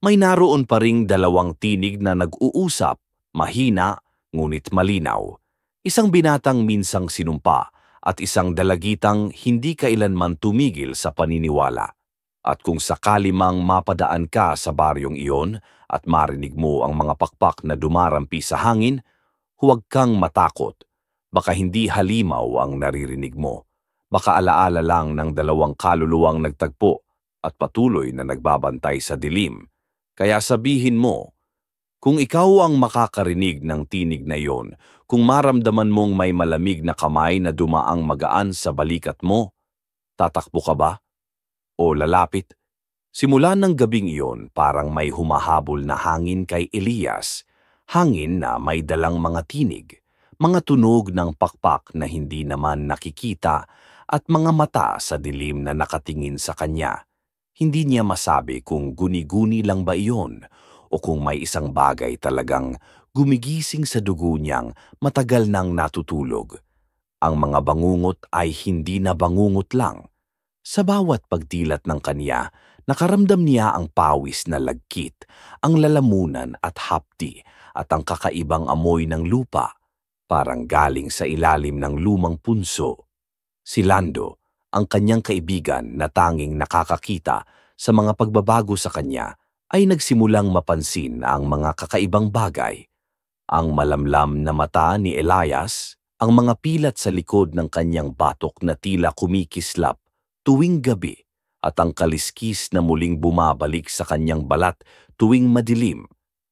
may naroon pa ring dalawang tinig na nag-uusap, mahina ngunit malinaw. Isang binatang minsang sinumpa at isang dalagitang hindi kailanman tumigil sa paniniwala. At kung sakali mang mapadaan ka sa baryong iyon at marinig mo ang mga pakpak na dumarampi sa hangin, huwag kang matakot. Baka hindi halimaw ang naririnig mo. Baka alaala lang ng dalawang kaluluwang nagtagpo at patuloy na nagbabantay sa dilim. Kaya sabihin mo, kung ikaw ang makakarinig ng tinig na iyon, kung maramdaman mong may malamig na kamay na dumaang magaan sa balikat mo, tatakbo ka ba? O lalapit? Simula ng gabing iyon, parang may humahabol na hangin kay Elias, hangin na may dalang mga tinig, mga tunog ng pakpak na hindi naman nakikita at mga mata sa dilim na nakatingin sa kanya. Hindi niya masabi kung guni-guni lang ba iyon o kung may isang bagay talagang gumigising sa dugo niyang matagal nang natutulog. Ang mga bangungot ay hindi na bangungot lang. Sa bawat pagdilat ng kanya, nakaramdam niya ang pawis na lagkit, ang lalamunan at hapdi at ang kakaibang amoy ng lupa, parang galing sa ilalim ng lumang punso. Si Lando, ang kanyang kaibigan na tanging nakakakita sa mga pagbabago sa kanya, ay nagsimulang mapansin ang mga kakaibang bagay. Ang malamlam na mata ni Elias, ang mga pilat sa likod ng kanyang batok na tila kumikislap tuwing gabi, at ang kaliskis na muling bumabalik sa kanyang balat tuwing madilim.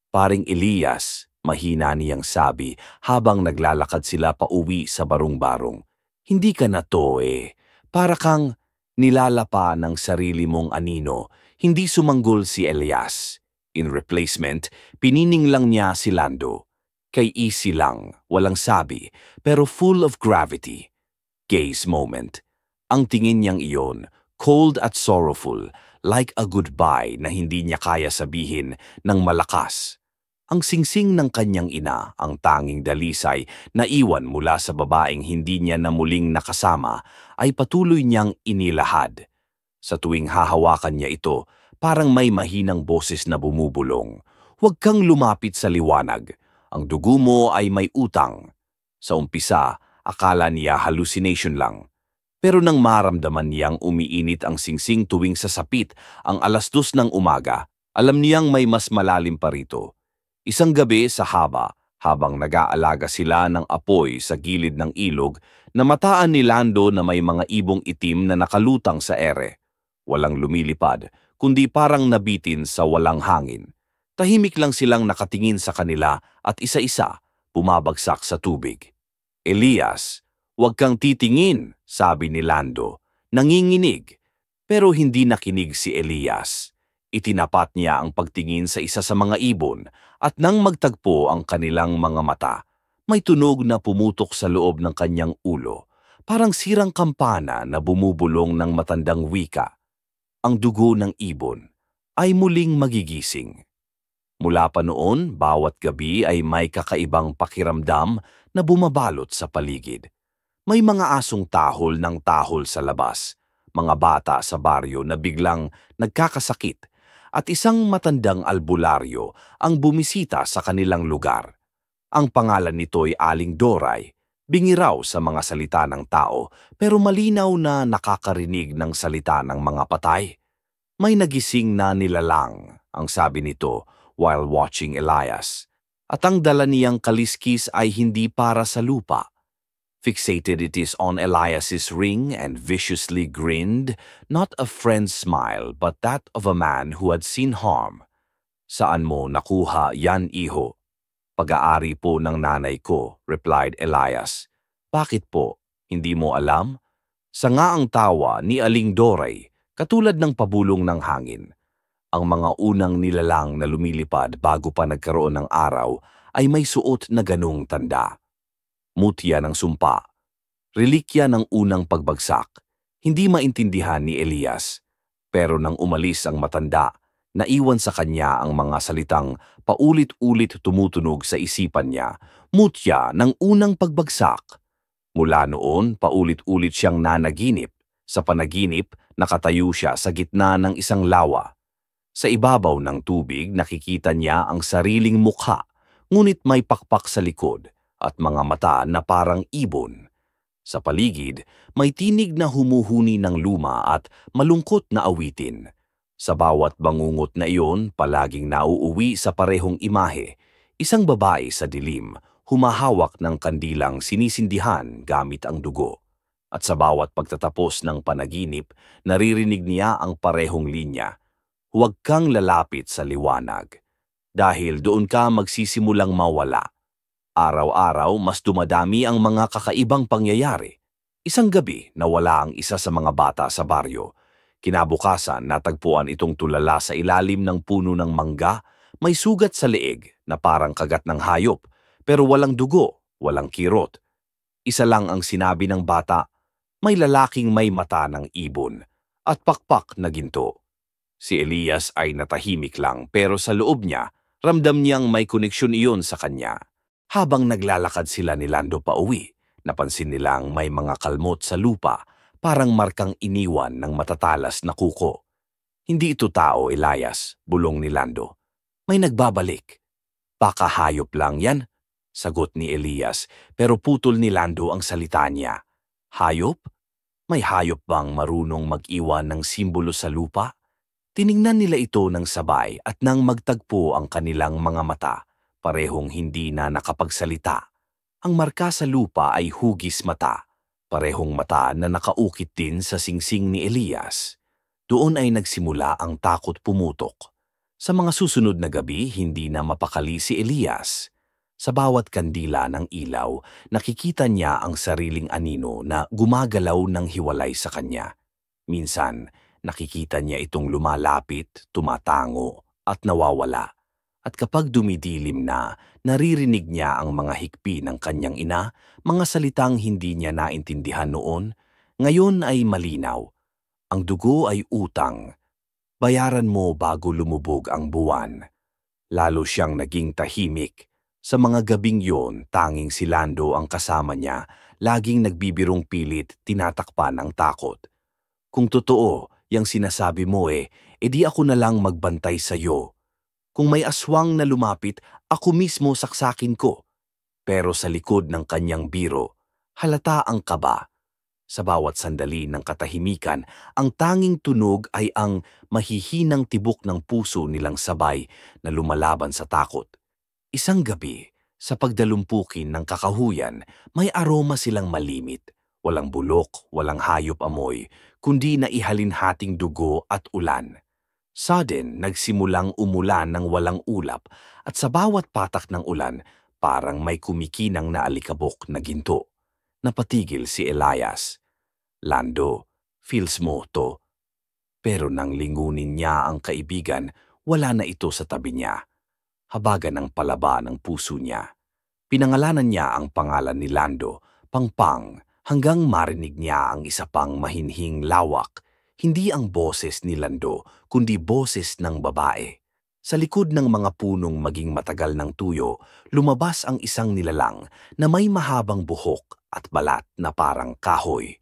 Paring Elias, mahina niyang sabi habang naglalakad sila pauwi sa barong-barong. Hindi ka na to para kang nilalapa ng sarili mong anino. Hindi sumanggol si Elias. In replacement, pinining lang niya si Lando. Kay easy lang, walang sabi, pero full of gravity. Gaze moment. Ang tingin niyang iyon, cold at sorrowful, like a goodbye na hindi niya kaya sabihin ng malakas. Ang singsing ng kanyang ina, ang tanging dalisay na iwan mula sa babaeng hindi niya na muling nakasama, ay patuloy niyang inilahad. Sa tuwing hahawakan niya ito, parang may mahinang boses na bumubulong. Huwag kang lumapit sa liwanag. Ang dugo mo ay may utang. Sa umpisa, akala niya hallucination lang. Pero nang maramdaman niyang umiinit ang singsing tuwing sasapit ang 2:00 ng umaga, alam niyang may mas malalim pa rito. Isang gabi sa haba, habang nag-aalaga sila ng apoy sa gilid ng ilog, namataan ni Lando na may mga ibong itim na nakalutang sa ere. Walang lumilipad, kundi parang nabitin sa walang hangin. Tahimik lang silang nakatingin sa kanila at isa-isa bumabagsak sa tubig. Elias, huwag kang titingin, sabi ni Lando. Nanginginig. Pero hindi nakinig si Elias. Itinapat niya ang pagtingin sa isa sa mga ibon at nang magtagpo ang kanilang mga mata, may tunog na pumutok sa loob ng kanyang ulo, parang sirang kampana na bumubulong ng matandang wika. Ang dugo ng ibon ay muling magigising. Mula pa noon, bawat gabi ay may kakaibang pakiramdam na bumabalot sa paligid. May mga asong tahol ng tahol sa labas, mga bata sa baryo na biglang nagkakasakit, at isang matandang albularyo ang bumisita sa kanilang lugar. Ang pangalan nito'y Aling Doray, bingi raw sa mga salita ng tao pero malinaw na nakakarinig ng salita ng mga patay. May nagising na nilalang, ang sabi nito while watching Elias, at ang dala niyang kaliskis ay hindi para sa lupa. Fixated it is on Elias's ring and viciously grinned, not a friend's smile but that of a man who had seen harm. Saan mo nakuha yan, iho? Pag-aari po ng nanay ko, replied Elias. Bakit po? Hindi mo alam? Sangaang tawa ni Aling Doray, katulad ng pabulong ng hangin. Ang mga unang nilalang na lumilipad bago pa nagkaroon ng araw ay may suot na ganung tanda. Mutya ng sumpa, relikya ng unang pagbagsak, hindi maintindihan ni Elias. Pero nang umalis ang matanda, naiwan sa kanya ang mga salitang paulit-ulit tumutunog sa isipan niya, mutya ng unang pagbagsak. Mula noon, paulit-ulit siyang nanaginip. Sa panaginip, nakatayo siya sa gitna ng isang lawa. Sa ibabaw ng tubig, nakikita niya ang sariling mukha, ngunit may pakpak sa likod at mga mata na parang ibon. Sa paligid, may tinig na humuhuni ng luma at malungkot na awitin. Sa bawat bangungot na iyon, palaging nauuwi sa parehong imahe, isang babae sa dilim, humahawak ng kandilang sinisindihan gamit ang dugo. At sa bawat pagtatapos ng panaginip, naririnig niya ang parehong linya. Huwag kang lalapit sa liwanag, dahil doon ka magsisimulang mawala. Araw-araw, mas dumadami ang mga kakaibang pangyayari. Isang gabi, nawala ang isa sa mga bata sa baryo. Kinabukasan, natagpuan itong tulala sa ilalim ng puno ng mangga, may sugat sa leeg na parang kagat ng hayop, pero walang dugo, walang kirot. Isa lang ang sinabi ng bata, may lalaking may mata ng ibon at pakpak na ginto. Si Elias ay natahimik lang pero sa loob niya, ramdam niyang may koneksyon iyon sa kanya. Habang naglalakad sila ni Lando pauwi, napansin nilang may mga kalmot sa lupa, parang markang iniwan ng matatalas na kuko. Hindi ito tao, Elias, bulong ni Lando. May nagbabalik. Baka hayop lang yan, sagot ni Elias, pero putol ni Lando ang salita niya. Hayop? May hayop bang marunong mag-iwan ng simbolo sa lupa? Tiningnan nila ito ng sabay at nang magtagpo ang kanilang mga mata, parehong hindi na nakapagsalita. Ang marka sa lupa ay hugis mata, parehong mata na nakaukit din sa singsing ni Elias. Doon ay nagsimula ang takot pumutok. Sa mga susunod na gabi, hindi na mapakali si Elias. Sa bawat kandila ng ilaw, nakikita niya ang sariling anino na gumagalaw ng hiwalay sa kanya. Minsan, nakikita niya itong lumalapit, tumatango, at nawawala. At kapag dumidilim na, naririnig niya ang mga hikpi ng kanyang ina, mga salitang hindi niya naintindihan noon, ngayon ay malinaw. Ang dugo ay utang. Bayaran mo bago lumubog ang buwan. Lalo siyang naging tahimik. Sa mga gabing yon, tanging si Lando ang kasama niya, laging nagbibirong pilit, tinatakpan ang takot. Kung totoo, yang sinasabi mo edi ako na lang magbantay sa'yo. Kung may aswang na lumapit, ako mismo saksakin ko. Pero sa likod ng kanyang biro, halata ang kaba. Sa bawat sandali ng katahimikan, ang tanging tunog ay ang mahihinang tibok ng puso nilang sabay na lumalaban sa takot. Isang gabi, sa pagdalumpukin ng kakahuyan, may aroma silang malimit. Walang bulok, walang hayop amoy, kundi naihalinhating dugo at ulan. Sudden, nagsimulang umulan ng walang ulap at sa bawat patak ng ulan, parang may kumikinang na alikabok na ginto. Napatigil si Elias. Lando, feels mo to? Pero nang lingunin niya ang kaibigan, wala na ito sa tabi niya. Habagan ng palaba ng puso niya. Pinangalanan niya ang pangalan ni Lando, Pangpang, hanggang marinig niya ang isa pang mahinhing lawak. Hindi ang boses ni Lando, kundi boses ng babae. Sa likod ng mga punong maging matagal ng tuyo, lumabas ang isang nilalang na may mahabang buhok at balat na parang kahoy.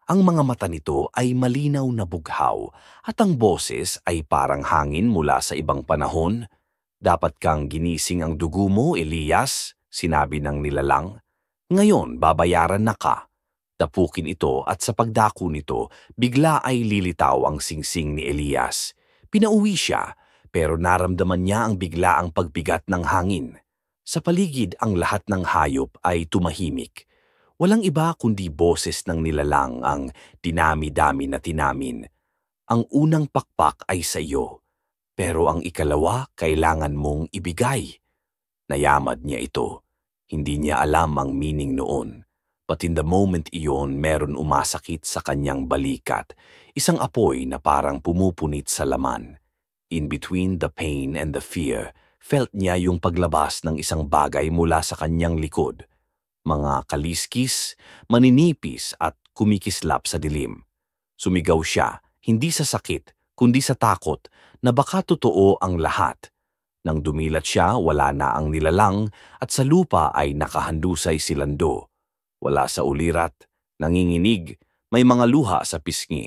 Ang mga mata nito ay malinaw na bughaw at ang boses ay parang hangin mula sa ibang panahon. Dapat kang ginising ang dugo mo, Elias, sinabi ng nilalang. Ngayon, babayaran na ka. Tapukin ito at sa pagdako nito, bigla ay lilitaw ang singsing ni Elias. Pinauwi siya, pero naramdaman niya ang biglaang pagbigat ng hangin. Sa paligid ang lahat ng hayop ay tumahimik. Walang iba kundi boses ng nilalang ang dinami-dami na tinamin. Ang unang pakpak ay sa iyo, pero ang ikalawa kailangan mong ibigay. Nayamad niya ito. Hindi niya alam ang meaning noon. But in the moment iyon, meron umasakit sa kanyang balikat. Isang apoy na parang pumupunit sa laman. In between the pain and the fear, felt niya yung paglabas ng isang bagay mula sa kanyang likod. Mga kaliskis, maninipis at kumikislap sa dilim. Sumigaw siya, hindi sa sakit, kundi sa takot na baka totoo ang lahat. Nang dumilat siya, wala na ang nilalang at sa lupa ay nakahandusay si Lando. Wala sa ulirat, nanginginig, may mga luha sa pisngi.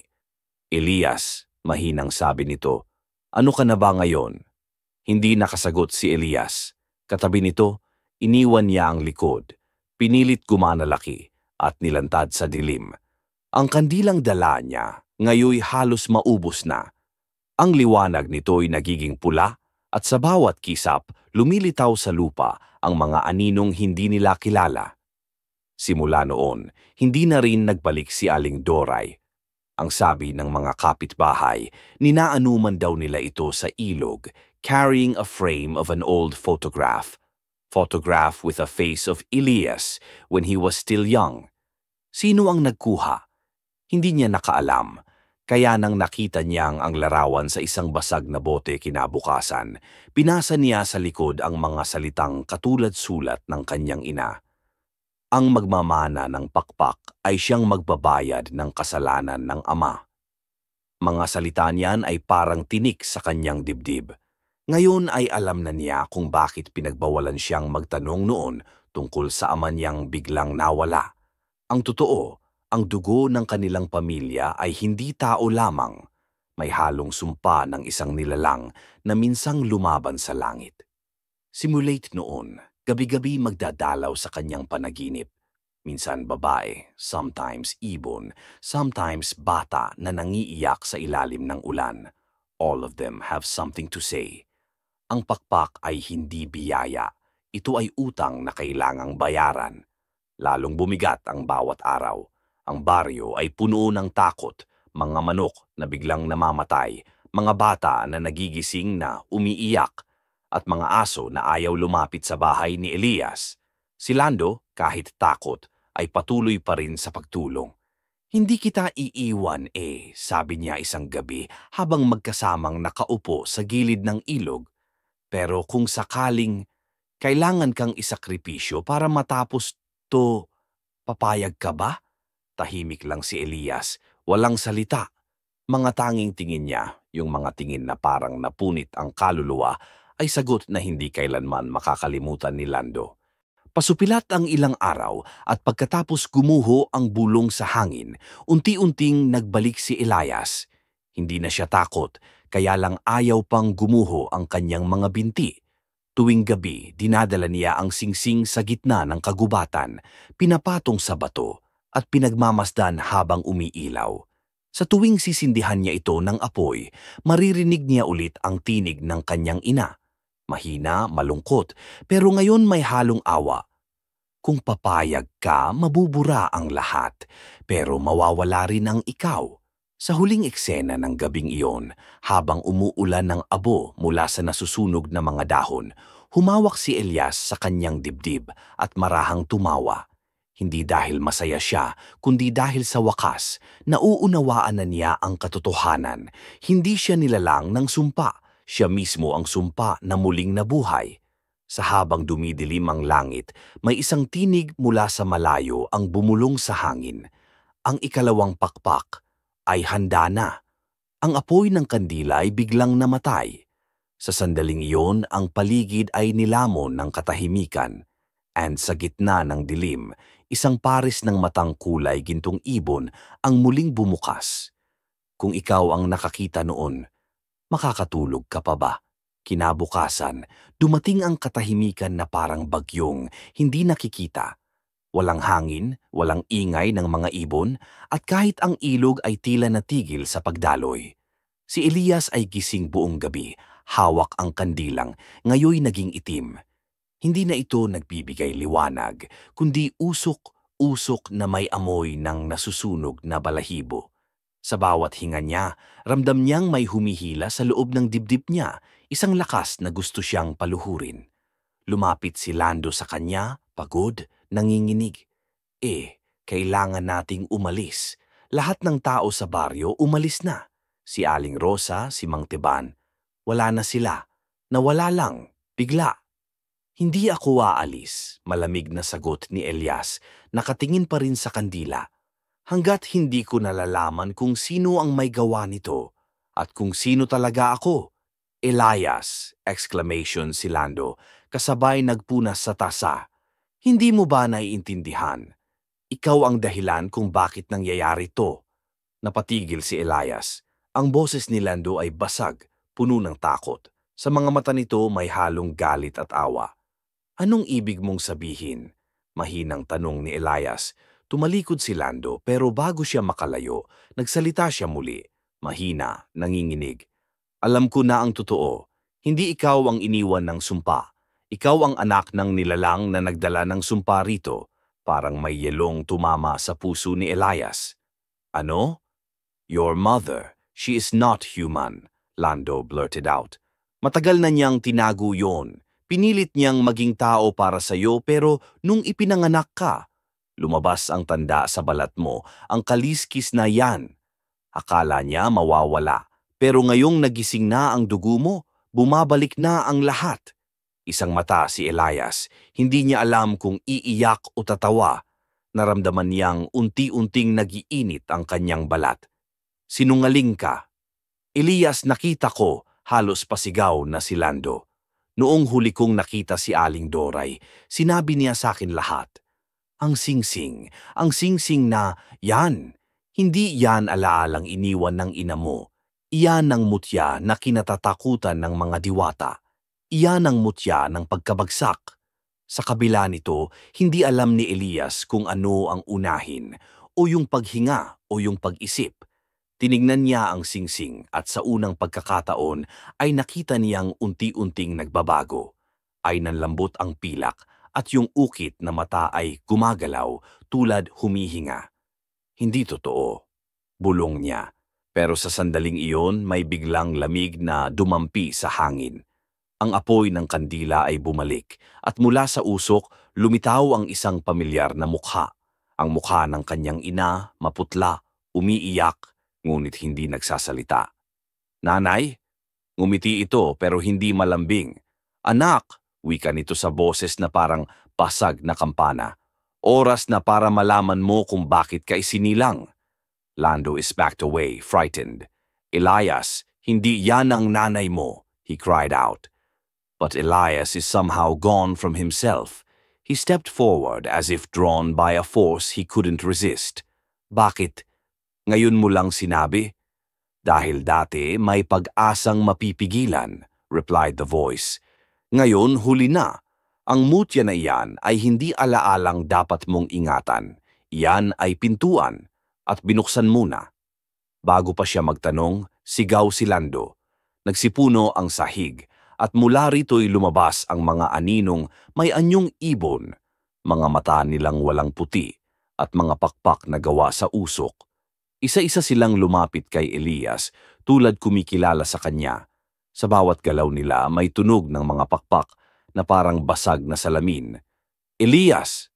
Elias, mahinang sabi nito, ano ka na ba ngayon? Hindi nakasagot si Elias. Katabi nito, iniwan niya ang likod. Pinilit gumanalaki at nilantad sa dilim. Ang kandilang dala niya ngayoy halos maubos na. Ang liwanag nito'y nagiging pula at sa bawat kisap lumilitaw sa lupa ang mga aninong hindi nila kilala. Simula noon, hindi na rin nagbalik si Aling Doray. Ang sabi ng mga kapitbahay, ninaanuman daw nila ito sa ilog, carrying a frame of an old photograph. Photograph with a face of Elias when he was still young. Sino ang nagkuha? Hindi niya nakaalam. Kaya nang nakita niyang ang larawan sa isang basag na bote kinabukasan, pinasa niya sa likod ang mga salitang katulad sulat ng kanyang ina. Ang magmamana ng pakpak ay siyang magbabayad ng kasalanan ng ama. Mga salita niyan ay parang tinik sa kanyang dibdib. Ngayon ay alam na niya kung bakit pinagbawalan siyang magtanong noon tungkol sa ama niyang biglang nawala. Ang totoo, ang dugo ng kanilang pamilya ay hindi tao lamang. May halong sumpa ng isang nilalang na minsang lumaban sa langit. Simulate noon, gabi-gabi magdadalaw sa kanyang panaginip. Minsan babae, sometimes ibon, sometimes bata na nangiiyak sa ilalim ng ulan. All of them have something to say. Ang pakpak ay hindi biyaya. Ito ay utang na kailangang bayaran. Lalong bumigat ang bawat araw. Ang baryo ay puno ng takot, mga manok na biglang namamatay, mga bata na nagigising na umiiyak, at mga aso na ayaw lumapit sa bahay ni Elias. Si Lando, kahit takot, ay patuloy pa rin sa pagtulong. Hindi kita iiwan sabi niya isang gabi habang magkasamang nakaupo sa gilid ng ilog. Pero kung sakaling kailangan kang isakripisyo para matapos to, papayag ka ba? Tahimik lang si Elias, walang salita. Mga tanging tingin niya, yung mga tingin na parang napunit ang kaluluwa, ay sagot na hindi kailanman makakalimutan ni Lando. Pasupilat ang ilang araw at pagkatapos gumuho ang bulong sa hangin, unti-unting nagbalik si Elias. Hindi na siya takot, kaya lang ayaw pang gumuho ang kanyang mga binti. Tuwing gabi, dinadala niya ang singsing sa gitna ng kagubatan, pinapatong sa bato, at pinagmamasdan habang umiilaw. Sa tuwing sisindihan niya ito ng apoy, maririnig niya ulit ang tinig ng kanyang ina. Mahina, malungkot, pero ngayon may halong awa. Kung papayag ka, mabubura ang lahat, pero mawawala rin ang ikaw. Sa huling eksena ng gabing iyon, habang umuulan ng abo mula sa nasusunog na mga dahon, humawak si Elias sa kanyang dibdib at marahang tumawa. Hindi dahil masaya siya, kundi dahil sa wakas, nauunawaan na niya ang katotohanan. Hindi siya nilalang ng sumpa, siya mismo ang sumpa na muling nabuhay. Sa habang dumidilim ang langit, may isang tinig mula sa malayo ang bumulong sa hangin. Ang ikalawang pakpak ay handa na. Ang apoy ng kandila ay biglang namatay. Sa sandaling iyon, ang paligid ay nilamon ng katahimikan, and sa gitna ng dilim, isang pares ng matang kulay gintong ibon ang muling bumukas. Kung ikaw ang nakakita noon, makakatulog ka pa ba? Kinabukasan, dumating ang katahimikan na parang bagyong hindi nakikita. Walang hangin, walang ingay ng mga ibon, at kahit ang ilog ay tila natigil sa pagdaloy. Si Elias ay gising buong gabi, hawak ang kandilang, ngayoy naging itim. Hindi na ito nagbibigay liwanag, kundi usok-usok na may amoy ng nasusunog na balahibo. Sa bawat hinga niya, ramdam niyang may humihila sa loob ng dibdib niya, isang lakas na gusto siyang paluhurin. Lumapit si Lando sa kanya, pagod, nanginginig. Kailangan nating umalis. Lahat ng tao sa baryo umalis na. Si Aling Rosa, si Mang Teban. Wala na sila. Nawala lang, bigla. Hindi ako aalis, malamig na sagot ni Elias, nakatingin pa rin sa kandila. Hanggat hindi ko nalalaman kung sino ang may gawa nito at kung sino talaga ako. Elias! Exclamation si Lando, kasabay nagpunas sa tasa. Hindi mo ba naiintindihan? Ikaw ang dahilan kung bakit nangyayari to. Napatigil si Elias. Ang boses ni Lando ay basag, puno ng takot. Sa mga mata nito may halong galit at awa. Anong ibig mong sabihin? Mahinang tanong ni Elias. Tumalikod si Lando pero bago siya makalayo, nagsalita siya muli. Mahina, nanginginig. Alam ko na ang totoo. Hindi ikaw ang iniwan ng sumpa. Ikaw ang anak ng nilalang na nagdala ng sumpa rito. Parang may yelong tumama sa puso ni Elias. Ano? Your mother. She is not human, Lando blurted out. Matagal na niyang tinago yon. Pinilit niyang maging tao para sa'yo pero nung ipinanganak ka, lumabas ang tanda sa balat mo, ang kaliskis na yan. Akala niya mawawala, pero ngayong nagising na ang dugo mo, bumabalik na ang lahat. Isang mata si Elias, hindi niya alam kung iiyak o tatawa. Naramdaman niyang unti-unting nagiinit ang kanyang balat. Sinungaling ka. Elias, nakita ko, halos pasigaw na si Lando. Noong huli kong nakita si Aling Doray, sinabi niya sa akin lahat. Ang singsing na, yan. Hindi yan alaalang iniwan ng ina mo. Iyan ang mutya na kinatatakutan ng mga diwata. Iyan ang mutya ng pagkabagsak. Sa kabila nito, hindi alam ni Elias kung ano ang unahin, o yung paghinga o yung pag-isip. Tinignan niya ang singsing at sa unang pagkakataon ay nakita niyang unti-unting nagbabago. Ay nanlambot ang pilak at yung ukit na mata ay gumagalaw tulad humihinga. Hindi totoo. Bulong niya. Pero sa sandaling iyon may biglang lamig na dumampi sa hangin. Ang apoy ng kandila ay bumalik at mula sa usok lumitaw ang isang pamilyar na mukha. Ang mukha ng kanyang ina, maputla, umiiyak, ngunit hindi nagsasalita. Nanay? Ngumiti ito pero hindi malambing. Anak, wika nito sa boses na parang basag na kampana. Oras na para malaman mo kung bakit ka isinilang. Lando is backed away, frightened. Elias, hindi yan ang nanay mo, he cried out. But Elias is somehow gone from himself. He stepped forward as if drawn by a force he couldn't resist. Bakit? Ngayon mo lang sinabi? Dahil dati may pag-asang mapipigilan, replied the voice. Ngayon huli na. Ang mutya na iyan ay hindi alaalang dapat mong ingatan. Iyan ay pintuan at binuksan muna. Bago pa siya magtanong, sigaw si Lando. Nagsipuno ang sahig at mula rito'y lumabas ang mga aninong may anyong ibon, mga mata nilang walang puti at mga pakpak na gawa sa usok. Isa-isa silang lumapit kay Elias tulad kumikilala sa kanya. Sa bawat galaw nila may tunog ng mga pakpak na parang basag na salamin. Elias!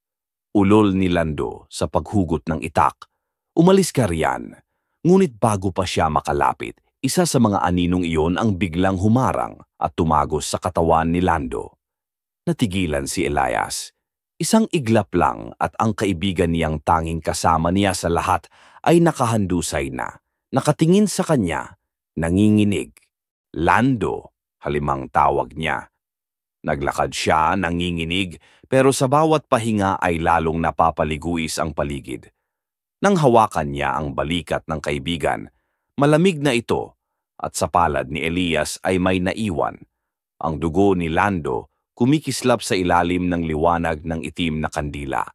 Ulol ni Lando sa paghugot ng itak. Umalis ka riyan. Ngunit bago pa siya makalapit, isa sa mga aninong iyon ang biglang humarang at tumagos sa katawan ni Lando. Natigilan si Elias. Isang iglap lang at ang kaibigan niyang tanging kasama niya sa lahat ay nakahandusay na, nakatingin sa kanya, nanginginig. Lando, halimang tawag niya. Naglakad siya, nanginginig, pero sa bawat pahinga ay lalong napapaliguis ang paligid. Nang hawakan niya ang balikat ng kaibigan, malamig na ito, at sa palad ni Elias ay may naiwan. Ang dugo ni Lando kumikislap sa ilalim ng liwanag ng itim na kandila.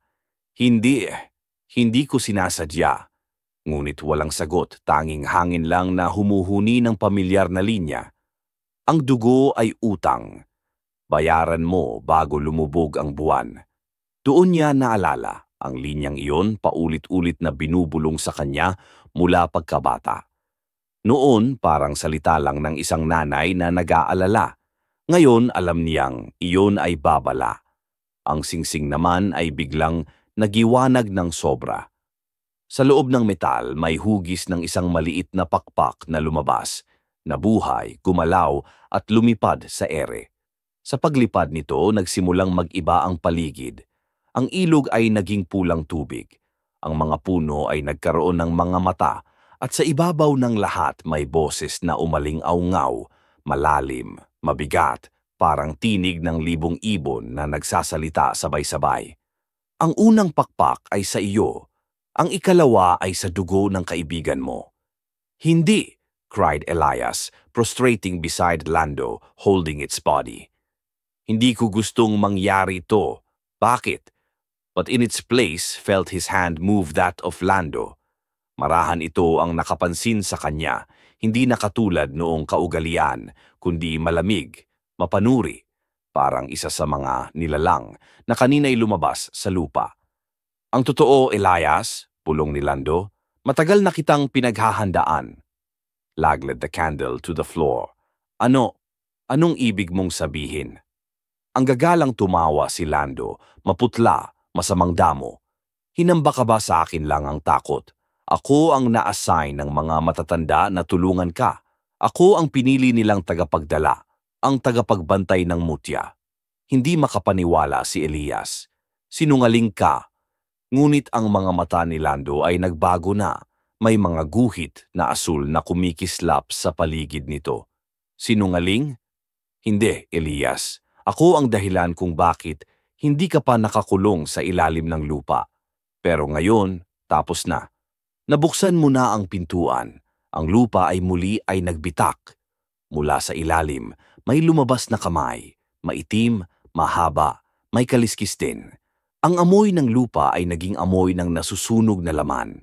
Hindi ko sinasadya. Ngunit walang sagot, tanging hangin lang na humuhuni ng pamilyar na linya. Ang dugo ay utang. Bayaran mo bago lumubog ang buwan. Doon niya naalala ang linyang iyon, paulit-ulit na binubulong sa kanya mula pagkabata. Noon parang salita lang ng isang nanay na nag-aalala. Ngayon alam niyang iyon ay babala. Ang singsing naman ay biglang nagiwanag ng sobra. Sa loob ng metal may hugis ng isang maliit na pakpak na lumabas, nabuhay, gumalaw at lumipad sa ere. Sa paglipad nito, nagsimulang mag-iba ang paligid. Ang ilog ay naging pulang tubig. Ang mga puno ay nagkaroon ng mga mata at sa ibabaw ng lahat may boses na umaling-aungaw, malalim, mabigat, parang tinig ng libong ibon na nagsasalita sabay-sabay. Ang unang pakpak ay sa iyo. Ang ikalawa ay sa dugo ng kaibigan mo. Hindi, cried Elias, prostrating beside Lando, holding its body. Hindi ko gustong mangyari ito. Bakit? But in its place felt his hand move that of Lando. Marahan ito ang nakapansin sa kanya, hindi nakatulad noong kaugalian, kundi malamig, mapanuri, parang isa sa mga nilalang na kanina'y lumabas sa lupa. Ang totoo, Elias, pulong ni Lando, matagal na kitang pinaghahandaan. Lag led the candle to the floor. Anong ibig mong sabihin? Ang gagalang tumawa si Lando, maputla, masamang damo. Hinamba ka ba sa akin lang ang takot? Ako ang na-assign ng mga matatanda na tulungan ka. Ako ang pinili nilang tagapagdala, ang tagapagbantay ng mutya. Hindi makapaniwala si Elias. Sinungaling ka. Ngunit ang mga mata ni Lando ay nagbago na. May mga guhit na asul na kumikislap sa paligid nito. Sinungaling? Hindi, Elias. Ako ang dahilan kung bakit hindi ka pa nakakulong sa ilalim ng lupa. Pero ngayon, tapos na. Nabuksan mo na ang pintuan. Ang lupa ay muli ay nagbitak. Mula sa ilalim, may lumabas na kamay. Maitim, mahaba, may kaliskis din. Ang amoy ng lupa ay naging amoy ng nasusunog na laman.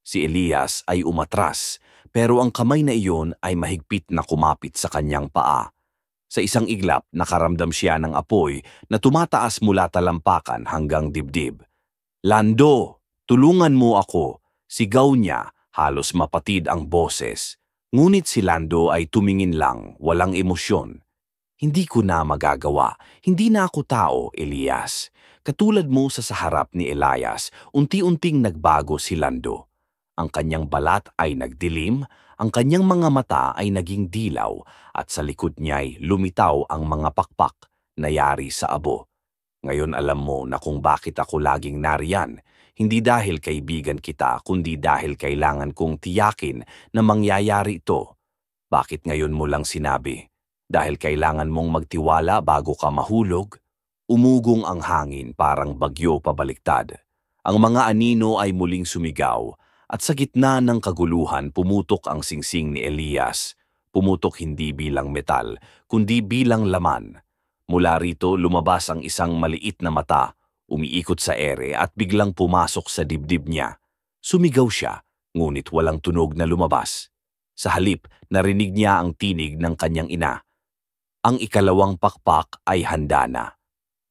Si Elias ay umatras, pero ang kamay na iyon ay mahigpit na kumapit sa kanyang paa. Sa isang iglap, nakaramdam siya ng apoy na tumataas mula talampakan hanggang dibdib. Lando, tulungan mo ako! Sigaw niya, halos mapatid ang boses. Ngunit si Lando ay tumingin lang, walang emosyon. Hindi ko na magagawa. Hindi na ako tao, Elias. Katulad mo sa harap ni Elias, unti-unting nagbago si Lando. Ang kanyang balat ay nagdilim, ang kanyang mga mata ay naging dilaw, at sa likod niya'y lumitaw ang mga pakpak na yari sa abo. Ngayon alam mo na kung bakit ako laging nariyan. Hindi dahil kaibigan kita, kundi dahil kailangan kong tiyakin na mangyayari ito. Bakit ngayon mo lang sinabi? Dahil kailangan mong magtiwala bago ka mahulog? Umugong ang hangin parang bagyo pabaliktad. Ang mga anino ay muling sumigaw, at sa gitna ng kaguluhan pumutok ang singsing ni Elias. Pumutok hindi bilang metal, kundi bilang laman. Mula rito lumabas ang isang maliit na mata, umiikot sa ere at biglang pumasok sa dibdib niya. Sumigaw siya, ngunit walang tunog na lumabas. Sa halip, narinig niya ang tinig ng kanyang ina. Ang ikalawang pakpak ay handa na.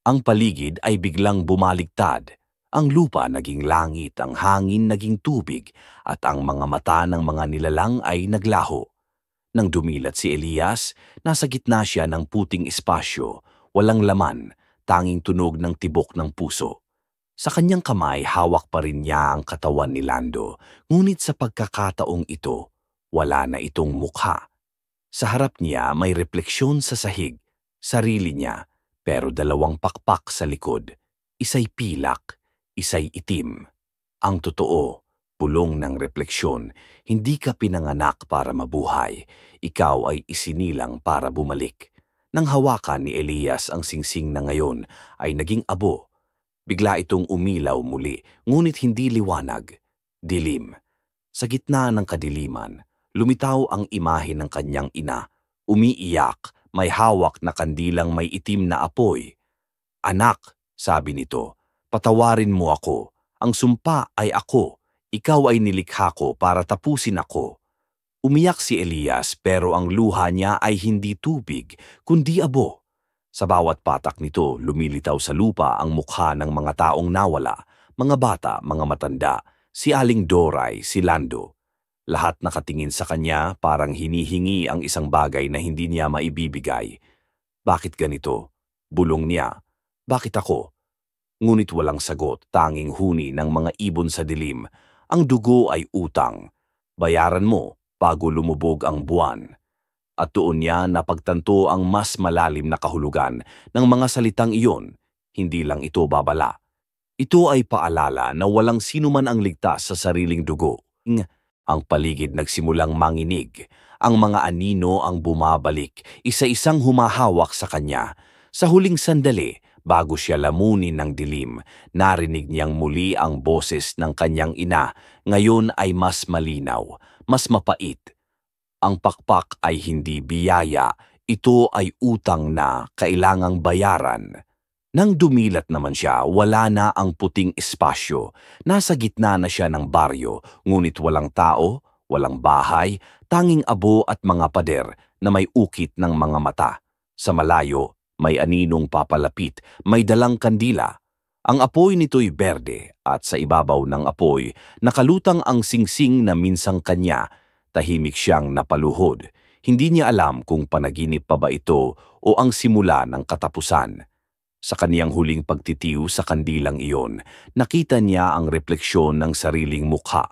Ang paligid ay biglang bumaligtad. Ang lupa naging langit, ang hangin naging tubig, at ang mga mata ng mga nilalang ay naglaho. Nang dumilat si Elias, nasa gitna siya ng puting espasyo, walang laman, tanging tunog ng tibok ng puso. Sa kanyang kamay, hawak pa rin niya ang katawan ni Lando, ngunit sa pagkakataong ito, wala na itong mukha. Sa harap niya may refleksyon sa sahig, sarili niya, pero dalawang pakpak sa likod. Isa'y pilak, isa'y itim. Ang totoo, pulong ng refleksyon, hindi ka pinanganak para mabuhay. Ikaw ay isinilang para bumalik. Nang hawakan ni Elias ang singsing na ngayon ay naging abo. Bigla itong umilaw muli, ngunit hindi liwanag. Dilim. Sa gitna ng kadiliman, lumitaw ang imahe ng kanyang ina. Umiiyak, may hawak na kandilang may itim na apoy. "Anak," sabi nito, "patawarin mo ako. Ang sumpa ay ako. Ikaw ay nilikha ko para tapusin ako." Umiyak si Elias pero ang luha niya ay hindi tubig, kundi abo. Sa bawat patak nito, lumilitaw sa lupa ang mukha ng mga taong nawala, mga bata, mga matanda, si Aling Doray, si Lando. Lahat nakatingin sa kanya parang hinihingi ang isang bagay na hindi niya maibibigay. "Bakit ganito?" Bulong niya. "Bakit ako?" Ngunit walang sagot, tanging huni ng mga ibon sa dilim. Ang dugo ay utang. Bayaran mo bago lumubog ang buwan. At doon niya napagtanto ang mas malalim na kahulugan ng mga salitang iyon. Hindi lang ito babala. Ito ay paalala na walang sino man ang ligtas sa sariling dugo. Ang paligid nagsimulang manginig. Ang mga anino ang bumabalik, isa-isang humahawak sa kanya. Sa huling sandali, bago siya lamunin ng dilim, narinig niyang muli ang boses ng kanyang ina. Ngayon ay mas malinaw, mas mapait. Ang pakpak ay hindi biyaya, ito ay utang na kailangang bayaran. Nang dumilat naman siya, wala na ang puting espasyo. Nasa gitna na siya ng baryo, ngunit walang tao, walang bahay, tanging abo at mga pader na may ukit ng mga mata. Sa malayo, may aninong papalapit, may dalang kandila. Ang apoy nito'y berde at sa ibabaw ng apoy, nakalutang ang singsing na minsang kanya. Tahimik siyang napaluhod. Hindi niya alam kung panaginip pa ba ito o ang simula ng katapusan. Sa kaniyang huling pagtitiw sa kandilang iyon, nakita niya ang refleksyon ng sariling mukha.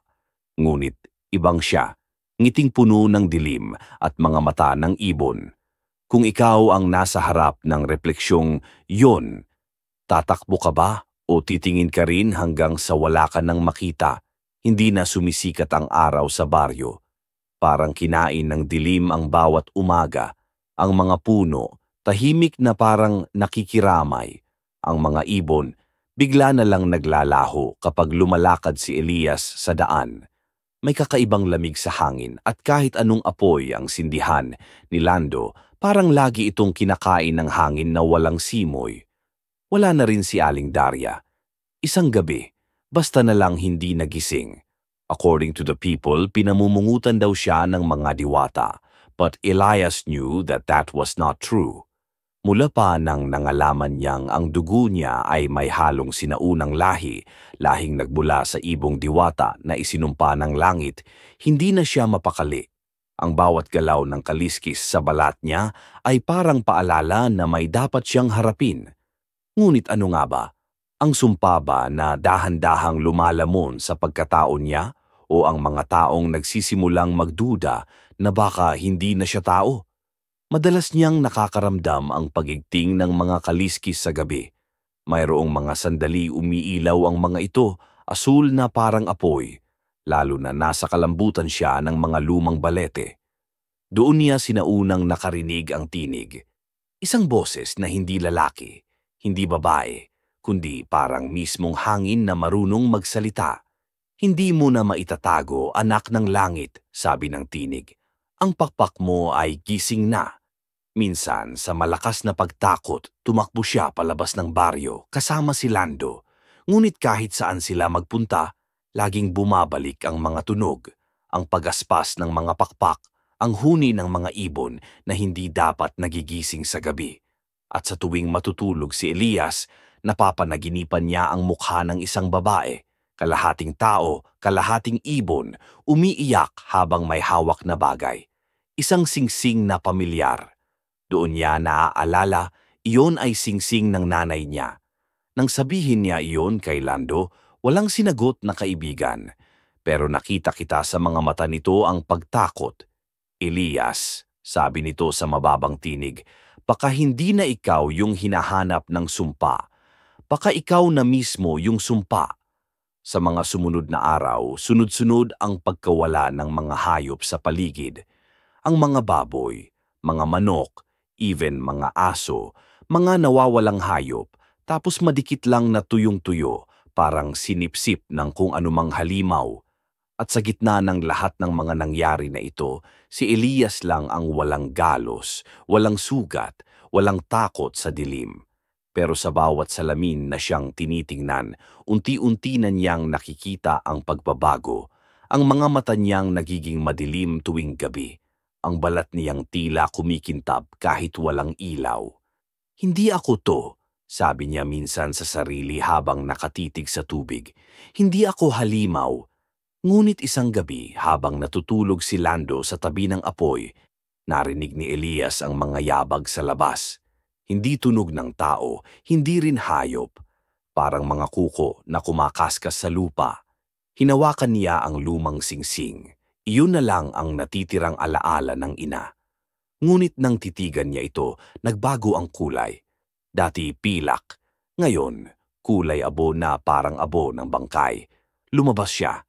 Ngunit ibang siya, ngiting puno ng dilim at mga mata ng ibon. Kung ikaw ang nasa harap ng refleksyong yon, tatakbo ka ba o titingin ka rin hanggang sa wala ka nang makita? Hindi na sumisikat ang araw sa baryo. Parang kinain ng dilim ang bawat umaga. Ang mga puno, tahimik na parang nakikiramay. Ang mga ibon, bigla na lang naglalaho kapag lumalakad si Elias sa daan. May kakaibang lamig sa hangin at kahit anong apoy ang sindihan ni Lando, parang lagi itong kinakain ng hangin na walang simoy. Wala na rin si Aling Daria. Isang gabi, basta na lang hindi nagising. According to the people, pinamumungutan daw siya ng mga diwata. But Elias knew that that was not true. Mula pa nang nangalaman niyang ang dugo niya ay may halong sinaunang lahi, lahing nagmula sa ibong diwata na isinumpa ng langit, hindi na siya mapakali. Ang bawat galaw ng kaliskis sa balat niya ay parang paalala na may dapat siyang harapin. Ngunit ano nga ba? Ang sumpa ba na dahan-dahang lumalamon sa pagkatao niya o ang mga taong nagsisimulang magduda na baka hindi na siya tao? Madalas niyang nakakaramdam ang pagigting ng mga kaliskis sa gabi. Mayroong mga sandali umiilaw ang mga ito, asul na parang apoy, lalo na nasa kalambutan siya ng mga lumang balete. Doon niya sinaunang nakarinig ang tinig. Isang boses na hindi lalaki, hindi babae, kundi parang mismong hangin na marunong magsalita. "Hindi mo na maitatago, anak ng langit," sabi ng tinig. "Ang pakpak mo ay gising na." Minsan, sa malakas na pagtakot, tumakbo siya palabas ng baryo kasama si Lando. Ngunit kahit saan sila magpunta, laging bumabalik ang mga tunog, ang pagaspas ng mga pakpak, ang huni ng mga ibon na hindi dapat nagigising sa gabi. At sa tuwing matutulog si Elias, napapanaginipan niya ang mukha ng isang babae, kalahating tao, kalahating ibon, umiiyak habang may hawak na bagay. Isang singsing na pamilyar. Doon niya naaalala, iyon ay singsing ng nanay niya. Nang sabihin niya iyon kay Lando, walang sinagot na kaibigan. Pero nakita kita sa mga mata nito ang pagtakot. "Elias," sabi nito sa mababang tinig, "baka hindi na ikaw yung hinahanap ng sumpa. Baka ikaw na mismo yung sumpa." Sa mga sumunod na araw, sunod-sunod ang pagkawala ng mga hayop sa paligid. Ang mga baboy, mga manok, even mga aso, mga nawawalang hayop, tapos madikit lang na tuyong-tuyo, parang sinipsip ng kung anumang halimaw. At sa gitna ng lahat ng mga nangyari na ito, si Elias lang ang walang galos, walang sugat, walang takot sa dilim. Pero sa bawat salamin na siyang tinitingnan, unti-unti na niyang nakikita ang pagbabago. Ang mga mata niyang nagiging madilim tuwing gabi. Ang balat niyang tila kumikintab kahit walang ilaw. Hindi ako to, sabi niya minsan sa sarili habang nakatitig sa tubig. Hindi ako halimaw. Ngunit isang gabi habang natutulog si Lando sa tabi ng apoy, narinig ni Elias ang mga yabag sa labas. Hindi tunog ng tao, hindi rin hayop. Parang mga kuko na kumakaskas sa lupa. Hinawakan niya ang lumang singsing. Iyon na lang ang natitirang alaala ng ina. Ngunit nang titigan niya ito, nagbago ang kulay. Dati pilak, ngayon kulay abo na parang abo ng bangkay. Lumabas siya.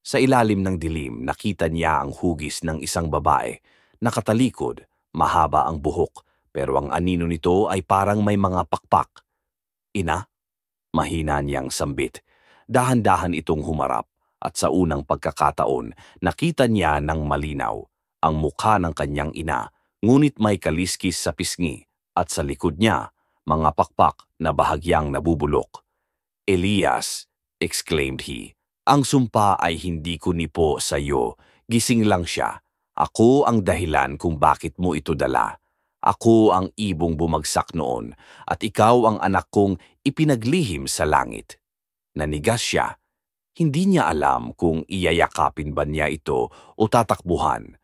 Sa ilalim ng dilim, nakita niya ang hugis ng isang babae. Nakatalikod, mahaba ang buhok, pero ang anino nito ay parang may mga pakpak. Ina? Mahina niyang sambit. Dahan-dahan itong humarap at sa unang pagkakataon, nakita niya ng malinaw ang mukha ng kanyang ina, ngunit may kaliskis sa pisngi at sa likod niya, mga pakpak na bahagyang nabubulok. Elias, exclaimed he. Ang sumpa ay hindi ko nipo sa iyo, gising lang siya. Ako ang dahilan kung bakit mo ito dala. Ako ang ibong bumagsak noon, at ikaw ang anak kong ipinaglihim sa langit. Nanigas siya. Hindi niya alam kung iyayakapin ba niya ito o tatakbuhan.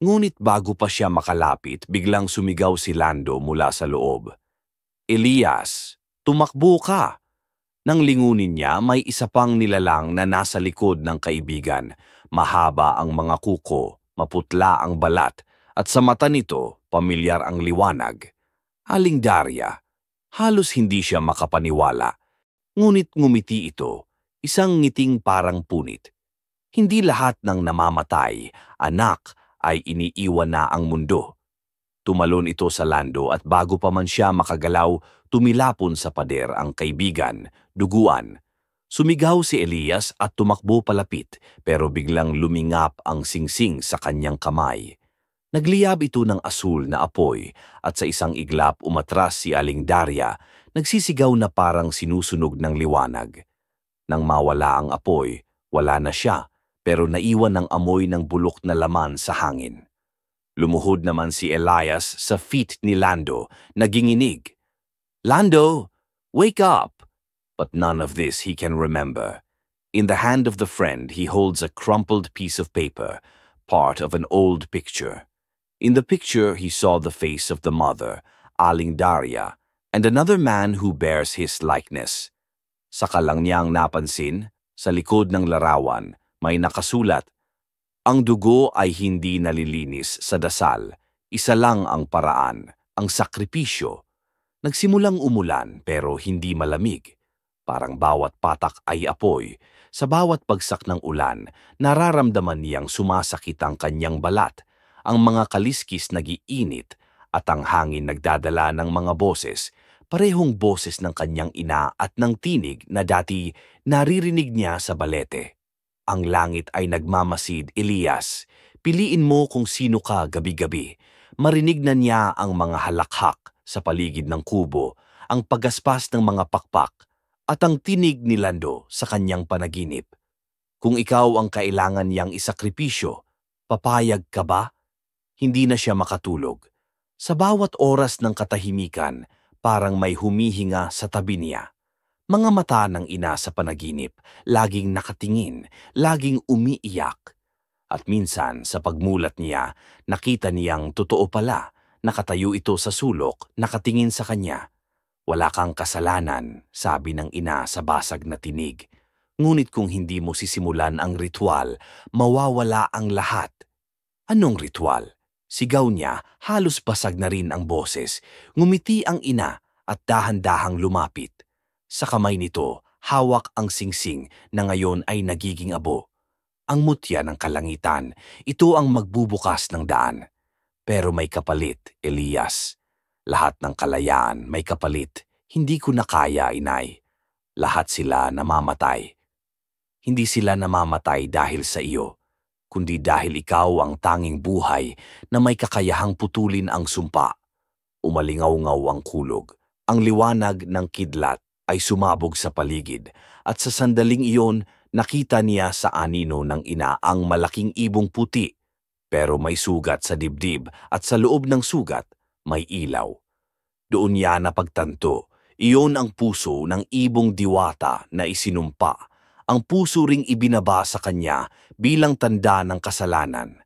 Ngunit bago pa siya makalapit, biglang sumigaw si Lando mula sa loob. Elias, tumakbo ka! Nang lingunin niya, may isa pang nilalang na nasa likod ng kaibigan. Mahaba ang mga kuko, maputla ang balat, at sa mata nito, pamilyar ang liwanag. Aling Daria. Halos hindi siya makapaniwala. Ngunit ngumiti ito, isang ngiting parang punit. Hindi lahat ng namamatay, anak, ay iniiwan na ang mundo. Tumalon ito sa Lando at bago pa man siya makagalaw, tumilapon sa pader ang kaibigan, duguan. Sumigaw si Elias at tumakbo palapit pero biglang lumingap ang singsing sa kanyang kamay. Nagliyab ito ng asul na apoy at sa isang iglap umatras si Aling Daria, nagsisigaw na parang sinusunog ng liwanag. Nang mawala ang apoy, wala na siya pero naiwan ng amoy ng bulok na laman sa hangin. Lumuhod naman si Elias sa feet ni Lando, naginginig. Lando, wake up! But none of this he can remember. In the hand of the friend he holds a crumpled piece of paper, part of an old picture. In the picture he saw the face of the mother, Aling Daria, and another man who bears his likeness. Saka lang niyang napansin, sa likod ng larawan, may nakasulat, ang dugo ay hindi nalilinis sa dasal. Isa lang ang paraan, ang sakripisyo. Nagsimulang umulan pero hindi malamig. Parang bawat patak ay apoy. Sa bawat bagsak ng ulan, nararamdaman niyang sumasakit ang kanyang balat. Ang mga kaliskis nag-iinit at ang hangin nagdadala ng mga boses. Parehong boses ng kanyang ina at ng tinig na dati naririnig niya sa balete. Ang langit ay nagmamasid, Elias. Piliin mo kung sino ka gabi-gabi. Marinig na niya ang mga halakhak sa paligid ng kubo, ang pagaspas ng mga pakpak, at ang tinig ni Lando sa kanyang panaginip. Kung ikaw ang kailangan niyang isakripisyo, papayag ka ba? Hindi na siya makatulog. Sa bawat oras ng katahimikan, parang may humihinga sa tabi niya. Mga mata ng ina sa panaginip, laging nakatingin, laging umiiyak. At minsan sa pagmulat niya, nakita niyang totoo pala, nakatayo ito sa sulok, nakatingin sa kanya. Wala kang kasalanan, sabi ng ina sa basag na tinig. Ngunit kung hindi mo sisimulan ang ritual, mawawala ang lahat. Anong ritual? Sigaw niya, halos basag na rin ang boses. Ngumiti ang ina at dahan-dahang lumapit. Sa kamay nito, hawak ang singsing na ngayon ay nagiging abo. Ang mutya ng kalangitan, ito ang magbubukas ng daan. Pero may kapalit, Elias. Lahat ng kalayaan may kapalit. Hindi ko na kaya, inay. Lahat sila namamatay. Hindi sila namamatay dahil sa iyo, kundi dahil ikaw ang tanging buhay na may kakayahang putulin ang sumpa. Umalingaw-ngaw ang kulog. Ang liwanag ng kidlat ay sumabog sa paligid at sa sandaling iyon nakita niya sa anino ng ina ang malaking ibong puti, pero may sugat sa dibdib at sa loob ng sugat may ilaw. Doon niya napagtanto, iyon ang puso ng ibong diwata na isinumpa. Ang puso ring ibinaba sa kanya bilang tanda ng kasalanan.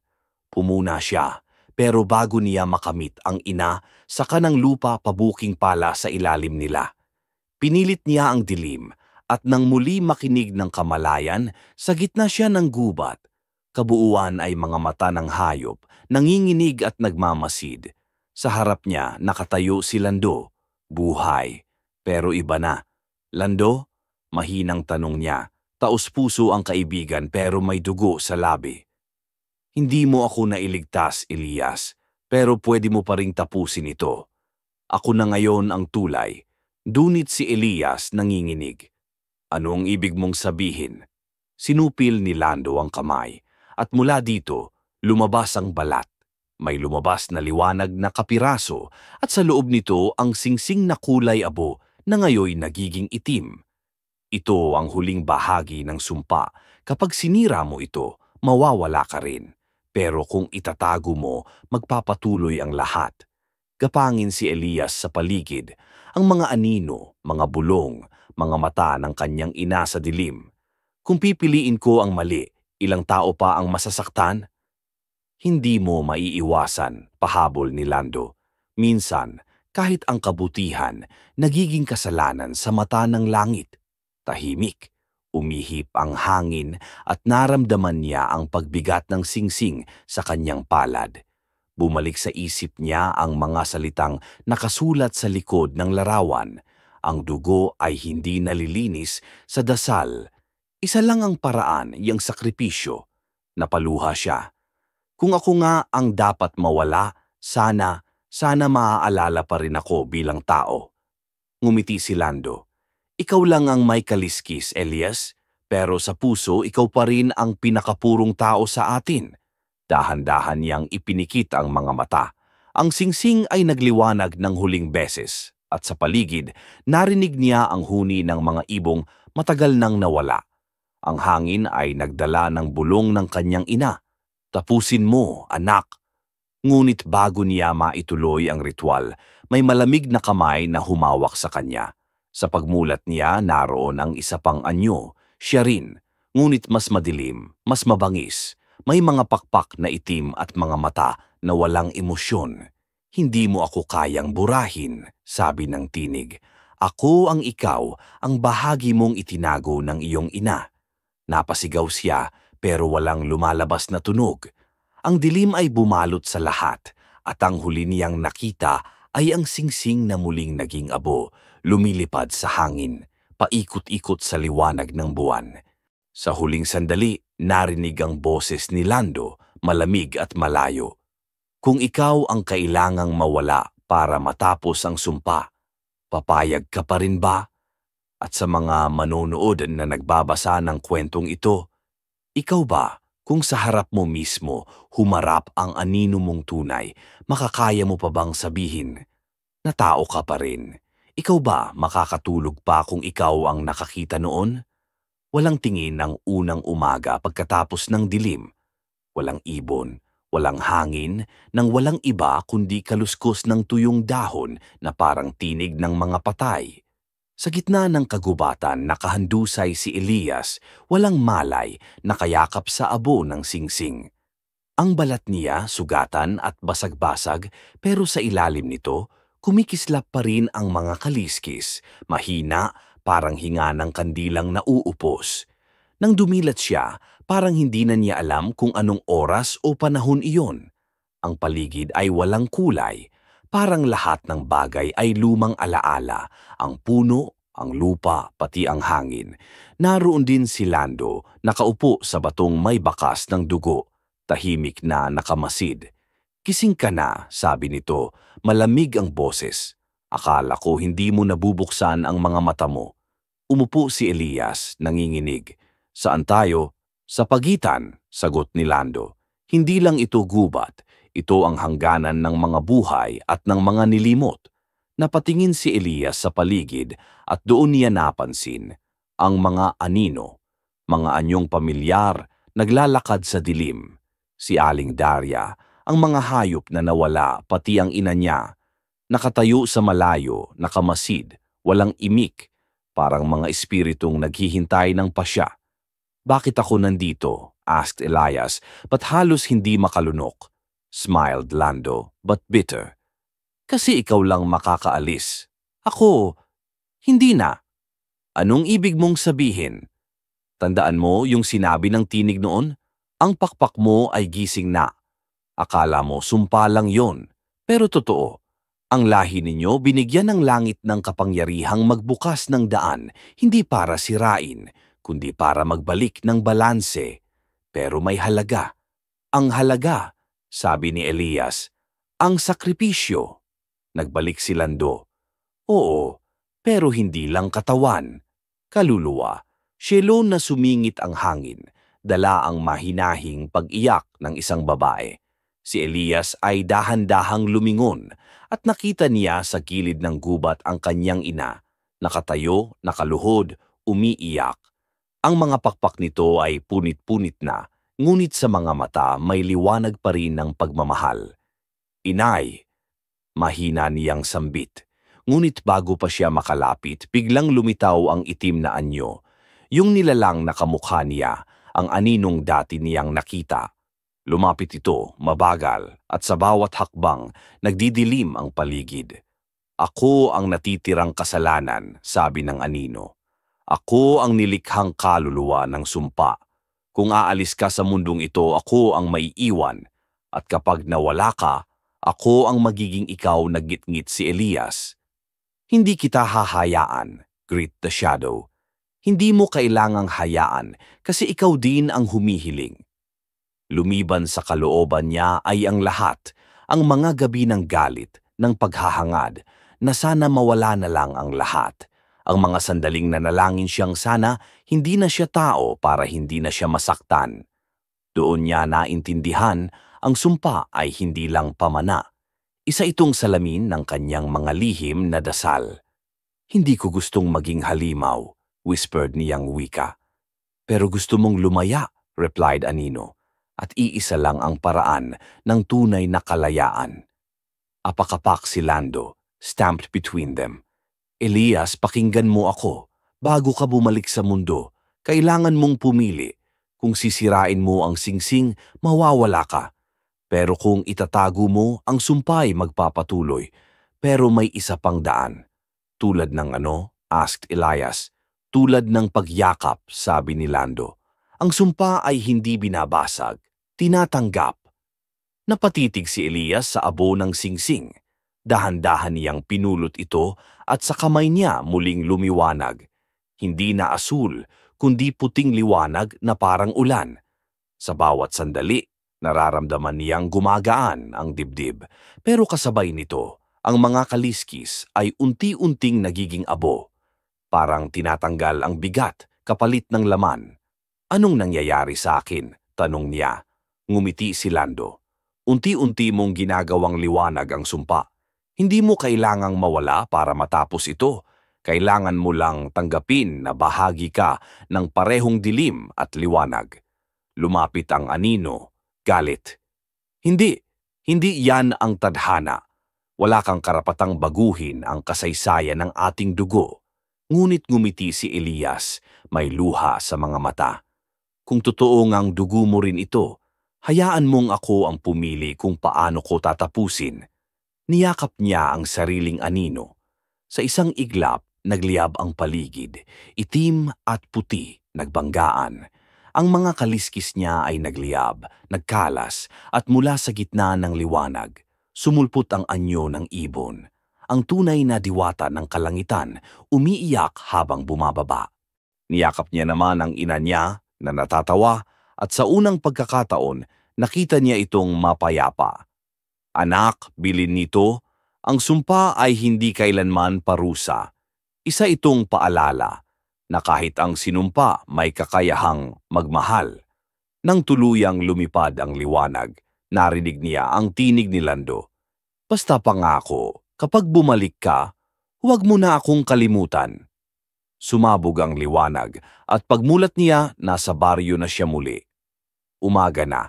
Pumuna siya, pero bago niya makamit ang ina, sa kanang lupa pabuking pala sa ilalim nila. Pinilit niya ang dilim, at nang muli makinig ng kamalayan, sa gitna siya ng gubat. Kabuuan ay mga mata ng hayop, nanginginig at nagmamasid. Sa harap niya nakatayo si Lando, buhay, pero iba na. Lando? Mahinang tanong niya. Taos-puso ang kaibigan pero may dugo sa labi. Hindi mo ako nailigtas, Elias, pero pwede mo pa ring tapusin ito. Ako na ngayon ang tulay. Dunit si Elias nanginginig. Ano ang ibig mong sabihin? Sinupil ni Lando ang kamay, at mula dito, lumabas ang balat. May lumabas na liwanag na kapiraso, at sa loob nito ang singsing na kulay abo na ngayoy nagiging itim. Ito ang huling bahagi ng sumpa. Kapag sinira mo ito, mawawala ka rin. Pero kung itatago mo, magpapatuloy ang lahat. Gapangin si Elias sa paligid, ang mga anino, mga bulong, mga mata ng kanyang ina sa dilim. Kung pipiliin ko ang mali, ilang tao pa ang masasaktan? Hindi mo maiiwasan, pahabol ni Lando. Minsan, kahit ang kabutihan, nagiging kasalanan sa mata ng langit. Tahimik, umihip ang hangin at naramdaman niya ang pagbigat ng singsing sa kanyang palad. Bumalik sa isip niya ang mga salitang nakasulat sa likod ng larawan. Ang dugo ay hindi nalilinis sa dasal. Isa lang ang paraan, yung sakripisyo. Napaluha siya. Kung ako nga ang dapat mawala, sana maaalala pa rin ako bilang tao. Ngumiti si Lando. Ikaw lang ang may kaliskis, Elias, pero sa puso ikaw pa rin ang pinakapurong tao sa atin. Dahan-dahan niyang ipinikit ang mga mata. Ang singsing ay nagliwanag ng huling beses, at sa paligid, narinig niya ang huni ng mga ibong matagal nang nawala. Ang hangin ay nagdala ng bulong ng kanyang ina. Tapusin mo, anak. Ngunit bago niya maituloy ang ritual, may malamig na kamay na humawak sa kanya. Sa pagmulat niya, naroon ang isa pang anyo, siya rin, ngunit mas madilim, mas mabangis. May mga pakpak na itim at mga mata na walang emosyon. Hindi mo ako kayang burahin, sabi ng tinig. Ako ang ikaw, ang bahagi mong itinago ng iyong ina. Napasigaw siya, pero walang lumalabas na tunog. Ang dilim ay bumalot sa lahat, at ang huli niyang nakita ay ang singsing na muling naging abo, lumilipad sa hangin, paikot-ikot sa liwanag ng buwan. Sa huling sandali, narinig ang boses ni Lando, malamig at malayo. Kung ikaw ang kailangang mawala para matapos ang sumpa, papayag ka pa rin ba? At sa mga manonood na nagbabasa ng kwentong ito, ikaw ba, kung sa harap mo mismo humarap ang anino mong tunay, makakaya mo pa bang sabihin na tao ka pa rin? Ikaw ba makakatulog pa kung ikaw ang nakakita noon? Walang tingin ng unang umaga pagkatapos ng dilim. Walang ibon, walang hangin, nang walang iba kundi kaluskos ng tuyong dahon na parang tinig ng mga patay. Sa gitna ng kagubatan, nakahandusay si Elias, walang malay, nakayakap sa abo ng singsing. Ang balat niya sugatan at basag-basag, pero sa ilalim nito, kumikislap pa rin ang mga kaliskis, mahina, parang hinga ng kandilang nauupos. Nang dumilat siya, parang hindi na niya alam kung anong oras o panahon iyon. Ang paligid ay walang kulay, parang lahat ng bagay ay lumang alaala, ang puno, ang lupa, pati ang hangin. Naroon din si Lando, nakaupo sa batong may bakas ng dugo, tahimik na nakamasid. Gising ka na, sabi nito, malamig ang boses. Akala ko hindi mo nabubuksan ang mga mata mo. Umupo si Elias, nanginginig. Saan tayo? Sa pagitan, sagot ni Lando. Hindi lang ito gubat, ito ang hangganan ng mga buhay at ng mga nilimot. Napatingin si Elias sa paligid at doon niya napansin ang mga anino, mga anyong pamilyar, naglalakad sa dilim. Si Aling Daria, ang mga hayop na nawala, pati ang ina niya, nakatayo sa malayo, nakamasid, walang imik, parang mga espiritong naghihintay ng pasya. Bakit ako nandito? Asked Elias, but halos hindi makalunok. Smiled Lando, but bitter. Kasi ikaw lang makakaalis. Ako, hindi na. Anong ibig mong sabihin? Tandaan mo yung sinabi ng tinig noon? Ang pakpak mo ay gising na. Akala mo sumpa lang yon, pero totoo. Ang lahi ninyo binigyan ng langit ng kapangyarihang magbukas ng daan, hindi para sirain, kundi para magbalik ng balanse. Pero may halaga. Ang halaga, sabi ni Elias, ang sakripisyo. Nagbalik si Lando. Oo, pero hindi lang katawan. Kaluluwa, syelo na sumingit ang hangin, dala ang mahinahing pag-iyak ng isang babae. Si Elias ay dahan-dahang lumingon at nakita niya sa gilid ng gubat ang kanyang ina, nakatayo, nakaluhod, umiiyak. Ang mga pakpak nito ay punit-punit na, ngunit sa mga mata may liwanag pa rin ng pagmamahal. Inay, mahina niyang sambit. Ngunit bago pa siya makalapit, biglang lumitaw ang itim na anyo. Yung nilalang na kamukha niya, ang aninong dati niyang nakita. Lumapit ito, mabagal, at sa bawat hakbang, nagdidilim ang paligid. Ako ang natitirang kasalanan, sabi ng anino. Ako ang nilikhang kaluluwa ng sumpa. Kung aalis ka sa mundong ito, ako ang maiiwan. At kapag nawala ka, ako ang magiging ikaw na gitngit si Elias. Hindi kita hahayaan, greet the shadow. Hindi mo kailangang hayaan kasi ikaw din ang humihiling. Lumiban sa kalooban niya ay ang lahat, ang mga gabi ng galit, ng paghahangad, na sana mawala na lang ang lahat. Ang mga sandaling nanalangin siyang sana hindi na siya tao para hindi na siya masaktan. Doon niya naintindihan, ang sumpa ay hindi lang pamana. Isa itong salamin ng kanyang mga lihim na dasal. Hindi ko gustong maging halimaw, whispered niyang wika. Pero gusto mong lumaya, replied Anino. At iisa lang ang paraan ng tunay na kalayaan. Apakapak si Lando, stamped between them. Elias, pakinggan mo ako. Bago ka bumalik sa mundo, kailangan mong pumili. Kung sisirain mo ang singsing, mawawala ka. Pero kung itatago mo, ang sumpay magpapatuloy. Pero may isa pang daan. Tulad ng ano? Asked Elias. Tulad ng pagyakap, sabi ni Lando. Ang sumpa ay hindi binabasag. Tinatanggap. Napatitig si Elias sa abo ng singsing. Dahan-dahan niyang pinulot ito at sa kamay niya muling lumiwanag. Hindi na asul, kundi puting liwanag na parang ulan. Sa bawat sandali, nararamdaman niyang gumagaan ang dibdib. Pero kasabay nito, ang mga kaliskis ay unti-unting nagiging abo. Parang tinatanggal ang bigat kapalit ng laman. Anong nangyayari sa akin? Tanong niya. Ngumiti si Lando. Unti-unti mong ginagawang liwanag ang sumpa. Hindi mo kailangang mawala para matapos ito. Kailangan mo lang tanggapin na bahagi ka ng parehong dilim at liwanag. Lumapit ang anino, galit. Hindi yan ang tadhana. Wala kang karapatang baguhin ang kasaysayan ng ating dugo. Ngunit ngumiti si Elias, may luha sa mga mata. Kung totoo ngang dugo mo rin ito, hayaan mong ako ang pumili kung paano ko tatapusin. Niyakap niya ang sariling anino. Sa isang iglap, nagliyab ang paligid, itim at puti, nagbanggaan. Ang mga kaliskis niya ay nagliyab, nagkalas, at mula sa gitna ng liwanag, sumulpot ang anyo ng ibon. Ang tunay na diwata ng kalangitan, umiiyak habang bumababa. Niyakap niya naman ang ina niya, na natatawa, at sa unang pagkakataon, nakita niya itong mapayapa. Anak, bilin nito, ang sumpa ay hindi kailanman parusa. Isa itong paalala na kahit ang sinumpa may kakayahang magmahal. Nang tuluyang lumipad ang liwanag, narinig niya ang tinig ni Lando. Basta pangako, kapag bumalik ka, huwag mo na akong kalimutan. Sumabog ang liwanag at pagmulat niya, nasa baryo na siya muli. Umaga na,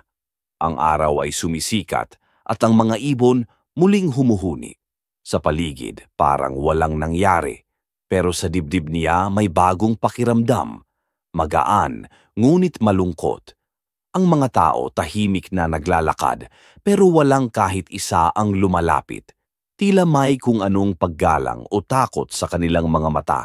ang araw ay sumisikat at ang mga ibon muling humuhuni. Sa paligid, parang walang nangyari, pero sa dibdib niya may bagong pakiramdam. Magaan, ngunit malungkot. Ang mga tao tahimik na naglalakad, pero walang kahit isa ang lumalapit. Tila may kung anong paggalang o takot sa kanilang mga mata.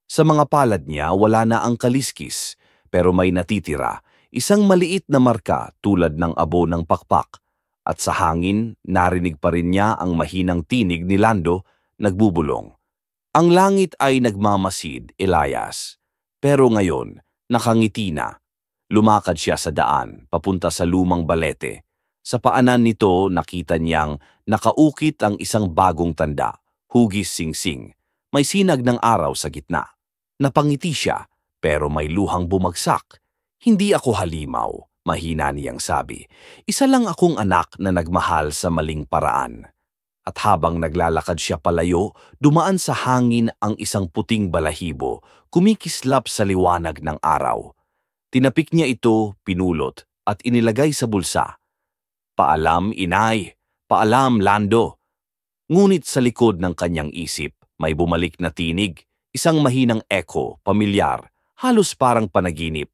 Sa mga palad niya wala na ang kaliskis, pero may natitira, isang maliit na marka tulad ng abo ng pakpak. At sa hangin, narinig pa rin niya ang mahinang tinig ni Lando, nagbubulong. Ang langit ay nagmamasid, Elias. Pero ngayon, nakangiti na. Lumakad siya sa daan, papunta sa lumang balete. Sa paanan nito, nakita niyang nakaukit ang isang bagong tanda, hugis singsing. May sinag ng araw sa gitna. Napangiti siya, pero may luhang bumagsak. Hindi ako halimaw, mahina niyang sabi. Isa lang akong anak na nagmahal sa maling paraan. At habang naglalakad siya palayo, dumaan sa hangin ang isang puting balahibo, kumikislap sa liwanag ng araw. Tinapik niya ito, pinulot, at inilagay sa bulsa. Paalam, inay. Paalam, Lando. Ngunit sa likod ng kanyang isip, may bumalik na tinig. Isang mahinang echo, pamilyar, halos parang panaginip.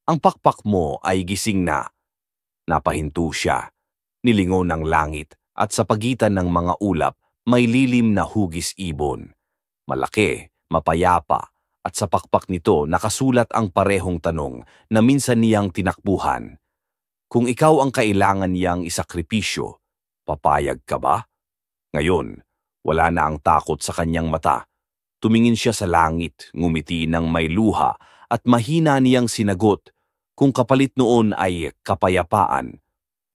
Ang pakpak mo ay gising na. Napahinto siya. Nilingon ng langit, at sa pagitan ng mga ulap, may lilim na hugis ibon. Malaki, mapayapa, at sa pakpak nito nakasulat ang parehong tanong na minsan niyang tinakbuhan. Kung ikaw ang kailangan niyang isakripisyo, papayag ka ba? Ngayon, wala na ang takot sa kanyang mata. Tumingin siya sa langit, ngumiti ng may luha, at mahina niyang sinagot, kung kapalit noon ay kapayapaan.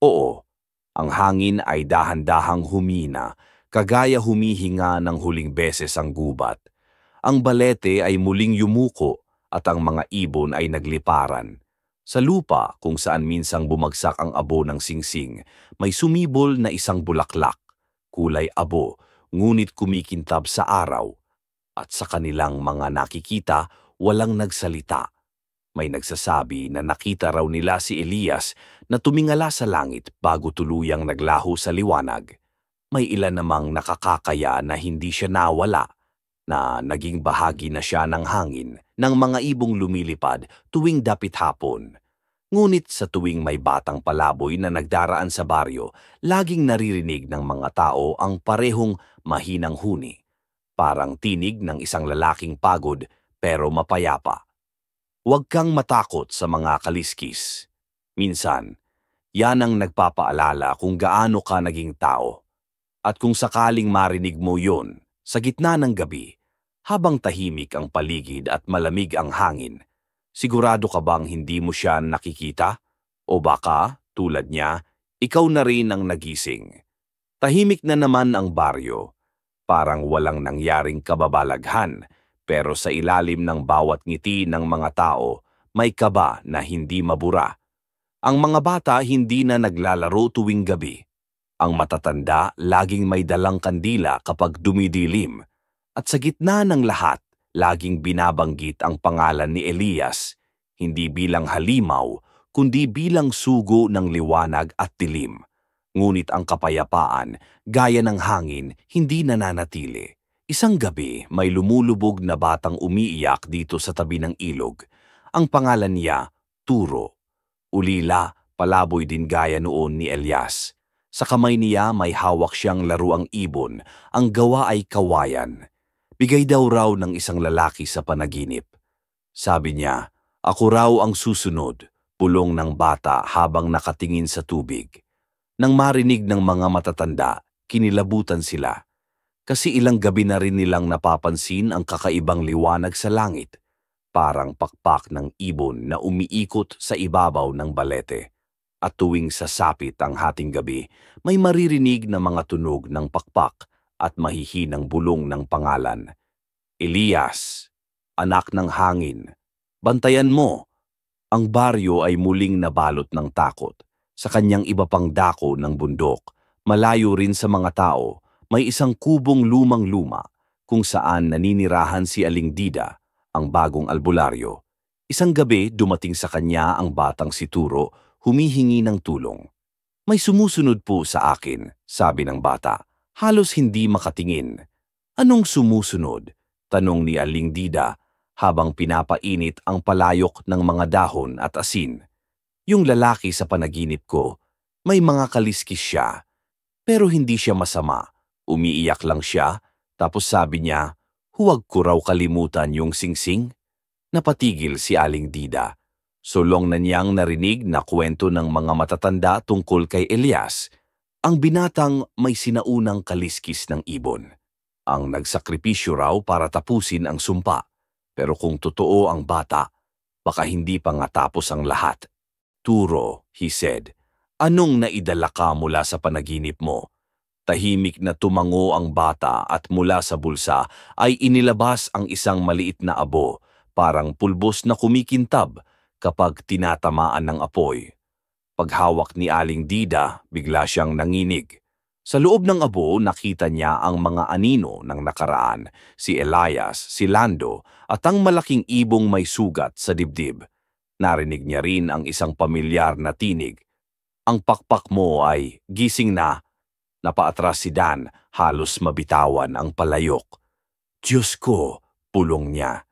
Oo, ang hangin ay dahan-dahang humina, kagaya humihinga ng huling beses ang gubat. Ang balete ay muling yumuko at ang mga ibon ay nagliparan. Sa lupa, kung saan minsang bumagsak ang abo ng singsing, may sumibol na isang bulaklak, kulay abo, ngunit kumikintab sa araw. At sa kanilang mga nakikita, walang nagsalita. May nagsasabi na nakita raw nila si Elias na tumingala sa langit bago tuluyang naglaho sa liwanag. May ilan namang nakakakaya na hindi siya nawala, na naging bahagi na siya ng hangin ng mga ibong lumilipad tuwing dapit hapon. Ngunit sa tuwing may batang palaboy na nagdaraan sa baryo, laging naririnig ng mga tao ang parehong mahinang huni. Parang tinig ng isang lalaking pagod pero mapayapa. Huwag kang matakot sa mga kaliskis. Minsan, yan ang nagpapaalala kung gaano ka naging tao. At kung sakaling marinig mo yon, sa gitna ng gabi, habang tahimik ang paligid at malamig ang hangin, sigurado ka bang hindi mo siya nakikita? O baka, tulad niya, ikaw na rin ang nagising. Tahimik na naman ang baryo. Parang walang nangyaring kababalaghan, pero sa ilalim ng bawat ngiti ng mga tao, may kaba na hindi mabura. Ang mga bata hindi na naglalaro tuwing gabi. Ang matatanda laging may dalang kandila kapag dumidilim. At sa gitna ng lahat, laging binabanggit ang pangalan ni Elias, hindi bilang halimaw, kundi bilang sugo ng liwanag at dilim. Ngunit ang kapayapaan, gaya ng hangin, hindi nananatili. Isang gabi, may lumulubog na batang umiiyak dito sa tabi ng ilog. Ang pangalan niya, Turo. Ulila, palaboy din gaya noon ni Elias. Sa kamay niya may hawak siyang laruang ibon, ang gawa ay kawayan. Bigay daw raw ng isang lalaki sa panaginip. Sabi niya, ako raw ang susunod, pulong ng bata habang nakatingin sa tubig. Nang marinig ng mga matatanda, kinilabutan sila. Kasi ilang gabi na rin nilang napapansin ang kakaibang liwanag sa langit, parang pakpak ng ibon na umiikot sa ibabaw ng balete. At tuwing sasapit ang hating gabi, may maririnig na mga tunog ng pakpak at mahihinang bulong ng pangalan. Elias, anak ng hangin, bantayan mo! Ang baryo ay muling nabalot ng takot. Sa kanyang iba pang dako ng bundok, malayo rin sa mga tao, may isang kubong lumang-luma kung saan naninirahan si Aling Dida, ang bagong albularyo. Isang gabi dumating sa kanya ang batang si Turo, humihingi ng tulong. May sumusunod po sa akin, sabi ng bata. Halos hindi makatingin. Anong sumusunod? Tanong ni Aling Dida habang pinapainit ang palayok ng mga dahon at asin. Yung lalaki sa panaginip ko, may mga kaliskis siya. Pero hindi siya masama. Umiiyak lang siya, tapos sabi niya, huwag ko raw kalimutan yung singsing. Napatigil si Aling Dida. Solong na niyang narinig na kwento ng mga matatanda tungkol kay Elias, ang binatang may sinaunang kaliskis ng ibon. Ang nagsakripisyo raw para tapusin ang sumpa. Pero kung totoo ang bata, baka hindi pa nga tapos ang lahat. Turo, he said, anong naidala ka mula sa panaginip mo? Tahimik na tumango ang bata at mula sa bulsa ay inilabas ang isang maliit na abo, parang pulbos na kumikintab kapag tinatamaan ng apoy. Paghawak ni Aling Dida, bigla siyang nanginig. Sa loob ng abo, nakita niya ang mga anino ng nakaraan, si Elias, si Lando, at ang malaking ibong may sugat sa dibdib. Narinig niya rin ang isang pamilyar na tinig. Ang pakpak mo ay gising na. Napaatras si Dan, halos mabitawan ang palayok. Diyos ko, pulong niya.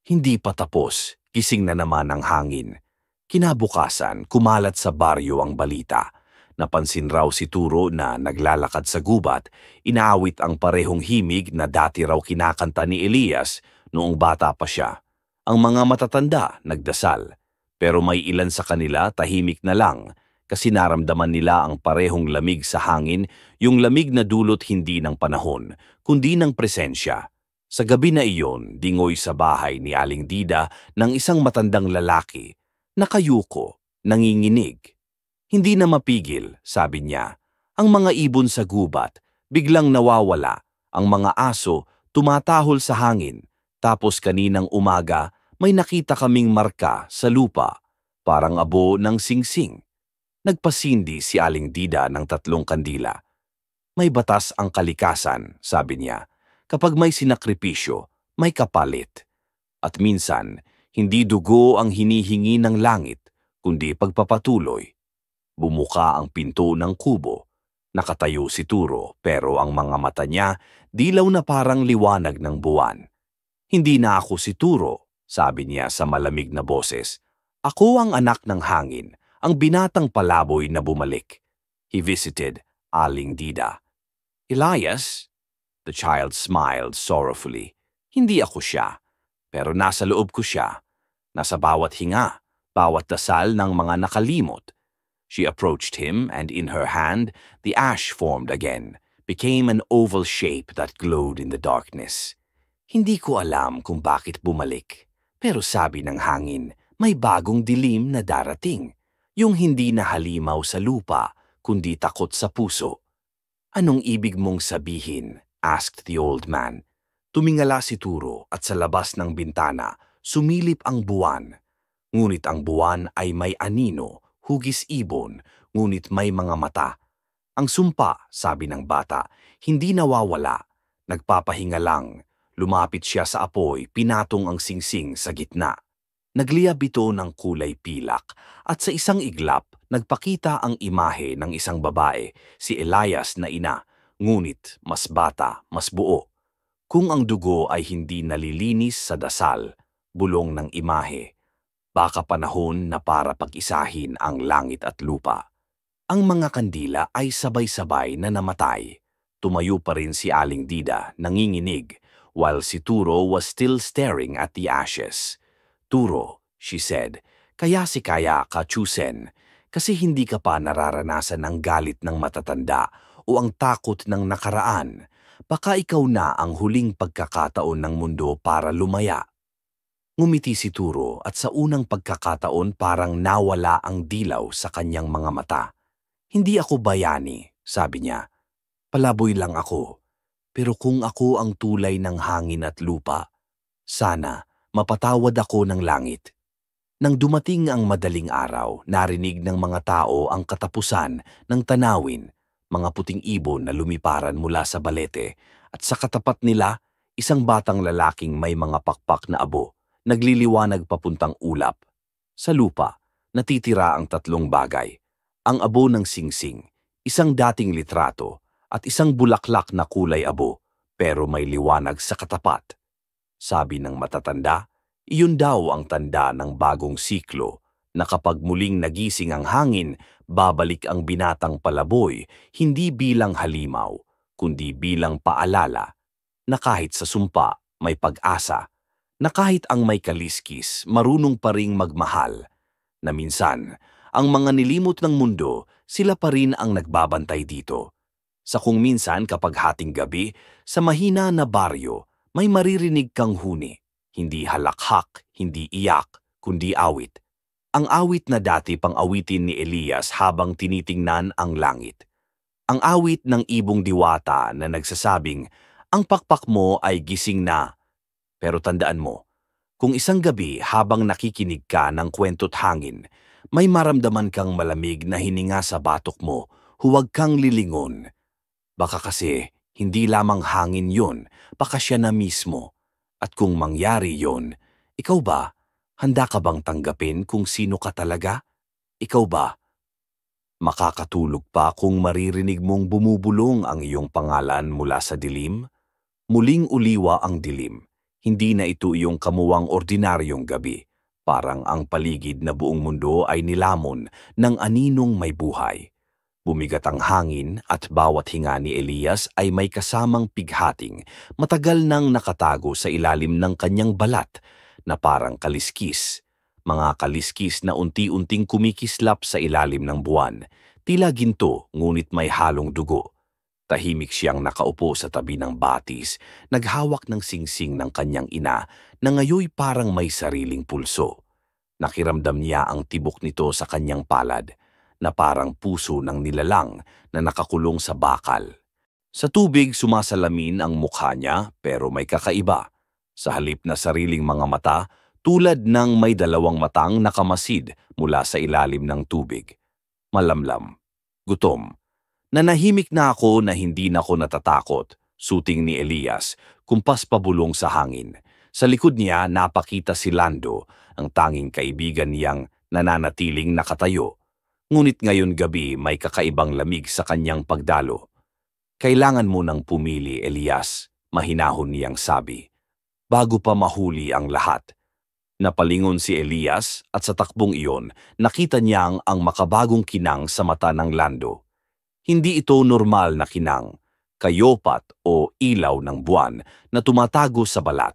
Hindi pa tapos. Gising na naman ang hangin. Kinabukasan, kumalat sa baryo ang balita. Napansin raw si Turo na naglalakad sa gubat, inaawit ang parehong himig na dati raw kinakanta ni Elias noong bata pa siya. Ang mga matatanda nagdasal, pero may ilan sa kanila tahimik na lang kasi naramdaman nila ang parehong lamig sa hangin, yung lamig na dulot hindi ng panahon, kundi ng presensya. Sa gabi na iyon, dingoy sa bahay ni Aling Dida ng isang matandang lalaki, nakayuko, nanginginig. Hindi na mapigil, sabi niya. Ang mga ibon sa gubat, biglang nawawala. Ang mga aso, tumatahol sa hangin. Tapos kaninang umaga, may nakita kaming marka sa lupa, parang abo ng singsing. Nagpasindi si Aling Dida ng 3 kandila. May batas ang kalikasan, sabi niya. Kapag may sinakripisyo, may kapalit. At minsan, hindi dugo ang hinihingi ng langit, kundi pagpapatuloy. Bumuka ang pinto ng kubo. Nakatayo si Turo, pero ang mga mata niya dilaw na parang liwanag ng buwan. Hindi na ako si Turo, sabi niya sa malamig na boses. Ako ang anak ng hangin, ang binatang palaboy na bumalik. He visited Aling Dida. Elias? The child smiled sorrowfully. Hindi ako siya, pero nasa loob ko siya. Nasa bawat hinga, bawat dasal ng mga nakalimot. She approached him and in her hand, the ash formed again, became an oval shape that glowed in the darkness. Hindi ko alam kung bakit bumalik, pero sabi ng hangin, may bagong dilim na darating. Yung hindi na halimaw sa lupa, kundi takot sa puso. Anong ibig mong sabihin? Asked the old man. Tumingala si Turo at sa labas ng bintana, sumilip ang buwan. Ngunit ang buwan ay may anino, hugis ibon, ngunit may mga mata. Ang sumpa, sabi ng bata, hindi nawawala. Nagpapahinga lang. Lumapit siya sa apoy, pinatong ang singsing sa gitna. Nagliyab ito ng kulay pilak at sa isang iglap, nagpakita ang imahe ng isang babae, si Elias na ina. Ngunit mas bata, mas buo. Kung ang dugo ay hindi nalilinis sa dasal, bulong ng imahe, baka panahon na para pag-isahin ang langit at lupa. Ang mga kandila ay sabay-sabay na namatay. Tumayo pa rin si Aling Dida, nanginginig, while si Turo was still staring at the ashes. Turo, she said, kaya si Kaya ka Chusen, kasi hindi ka pa nararanasan ng galit ng matatanda o ang takot ng nakaraan. Baka ikaw na ang huling pagkakataon ng mundo para lumaya. Ngumiti si Turo at sa unang pagkakataon parang nawala ang dilaw sa kanyang mga mata. Hindi ako bayani, sabi niya. Palaboy lang ako. Pero kung ako ang tulay ng hangin at lupa, sana mapatawad ako ng langit. Nang dumating ang madaling araw, narinig ng mga tao ang katapusan ng tanawin, mga puting ibon na lumiparan mula sa balete, at sa katapat nila, isang batang lalaking may mga pakpak na abo, nagliliwanag papuntang ulap. Sa lupa, natitira ang tatlong bagay: ang abo ng singsing, isang dating litrato, at isang bulaklak na kulay abo, pero may liwanag sa katapat. Sabi ng matatanda, iyon daw ang tanda ng bagong siklo, na kapag muling nagising ang hangin, babalik ang binatang palaboy, hindi bilang halimaw, kundi bilang paalala, na kahit sa sumpa may pag-asa, na kahit ang may kaliskis, marunong pa ring magmahal, na minsan, ang mga nilimot ng mundo, sila pa rin ang nagbabantay dito. Sa kung minsan kapag hating gabi, sa mahina na baryo, may maririnig kang huni. Hindi halakhak, hindi iyak, kundi awit. Ang awit na dati pang awitin ni Elias habang tinitingnan ang langit. Ang awit ng ibong diwata na nagsasabing, ang pakpak mo ay gising na. Pero tandaan mo, kung isang gabi habang nakikinig ka ng kwento't hangin, may maramdaman kang malamig na hininga sa batok mo, huwag kang lilingon. Baka kasi hindi lamang hangin yon, baka siya na mismo. At kung mangyari yon, ikaw ba, handa ka bang tanggapin kung sino ka talaga? Ikaw ba, makakatulog pa kung maririnig mong bumubulong ang iyong pangalan mula sa dilim? Muling uliwa ang dilim. Hindi na ito iyong kamuwang ordinaryong gabi. Parang ang paligid na buong mundo ay nilamon ng aninong may buhay. Bumigat ang hangin at bawat hinga ni Elias ay may kasamang pighating, matagal nang nakatago sa ilalim ng kanyang balat na parang kaliskis. Mga kaliskis na unti-unting kumikislap sa ilalim ng buwan, tila ginto ngunit may halong dugo. Tahimik siyang nakaupo sa tabi ng batis, naghawak ng singsing ng kanyang ina na ngayoy parang may sariling pulso. Nakiramdam niya ang tibok nito sa kanyang palad, na parang puso ng nilalang na nakakulong sa bakal. Sa tubig sumasalamin ang mukha niya pero may kakaiba. Sa halip na sariling mga mata, tulad ng may dalawang matang nakamasid mula sa ilalim ng tubig. Malamlam. Gutom. Nanahimik na ako na hindi na ako natatakot, suting ni Elias, kumpas pabulong sa hangin. Sa likod niya napakita si Lando, ang tanging kaibigan niyang nananatiling nakatayo. Ngunit ngayon gabi may kakaibang lamig sa kanyang pagdalo. Kailangan mo nang pumili, Elias, mahinahon niyang sabi. Bago pa mahuli ang lahat. Napalingon si Elias at sa takbong iyon, nakita niyang ang makabagong kinang sa mata ng Lando. Hindi ito normal na kinang, kayopat o ilaw ng buwan na tumatago sa balat.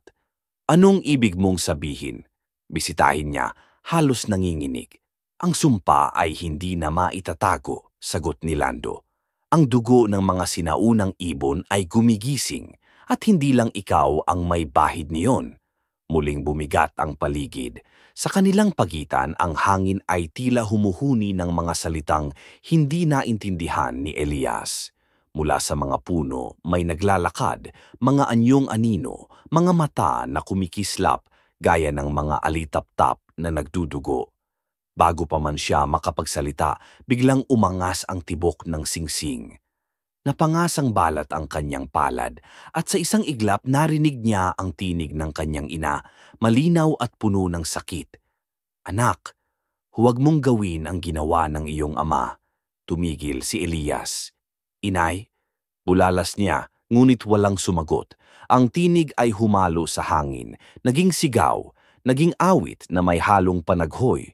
Anong ibig mong sabihin? Bisitahin niya, halos nanginginig. Ang sumpa ay hindi na maitatago, sagot ni Lando. Ang dugo ng mga sinaunang ibon ay gumigising at hindi lang ikaw ang may bahid niyon. Muling bumigat ang paligid. Sa kanilang pagitan, ang hangin ay tila humuhuni ng mga salitang hindi naintindihan ni Elias. Mula sa mga puno, may naglalakad, mga anyong anino, mga mata na kumikislap gaya ng mga alitap-tap na nagdudugo. Bago pa man siya makapagsalita, biglang umangas ang tibok ng singsing. Napangasang balat ang kanyang palad at sa isang iglap narinig niya ang tinig ng kanyang ina, malinaw at puno ng sakit. Anak, huwag mong gawin ang ginawa ng iyong ama. Tumigil si Elias. Inay, bulalas niya, ngunit walang sumagot. Ang tinig ay humalo sa hangin, naging sigaw, naging awit na may halong panaghoy.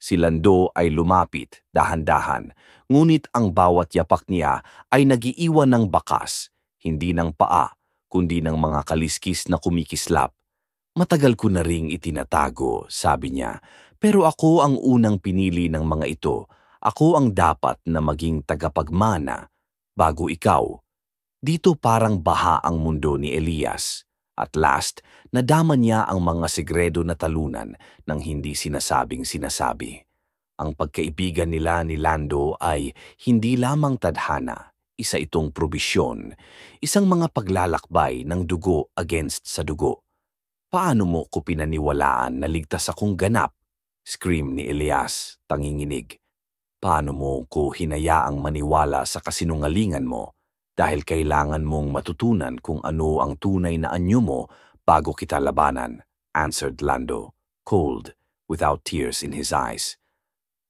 Si Lando ay lumapit, dahan-dahan, ngunit ang bawat yapak niya ay nagiiwan ng bakas, hindi ng paa, kundi ng mga kaliskis na kumikislap. Matagal ko na ring itinatago, sabi niya, pero ako ang unang pinili ng mga ito. Ako ang dapat na maging tagapagmana, bago ikaw. Dito parang baha ang mundo ni Elias. At last, nadama niya ang mga segredo na talunan ng hindi sinasabing sinasabi. Ang pagkaibigan nila ni Lando ay hindi lamang tadhana, isa itong probisyon, isang mga paglalakbay ng dugo against sa dugo. Paano mo ko pinaniwalaan na ligtas akong ganap? Scream ni Elias, tanginginig. Paano mo ko hinayaang maniwala sa kasinungalingan mo dahil kailangan mong matutunan kung ano ang tunay na anyo mo bago kita labanan? Answered Lando, cold, without tears in his eyes.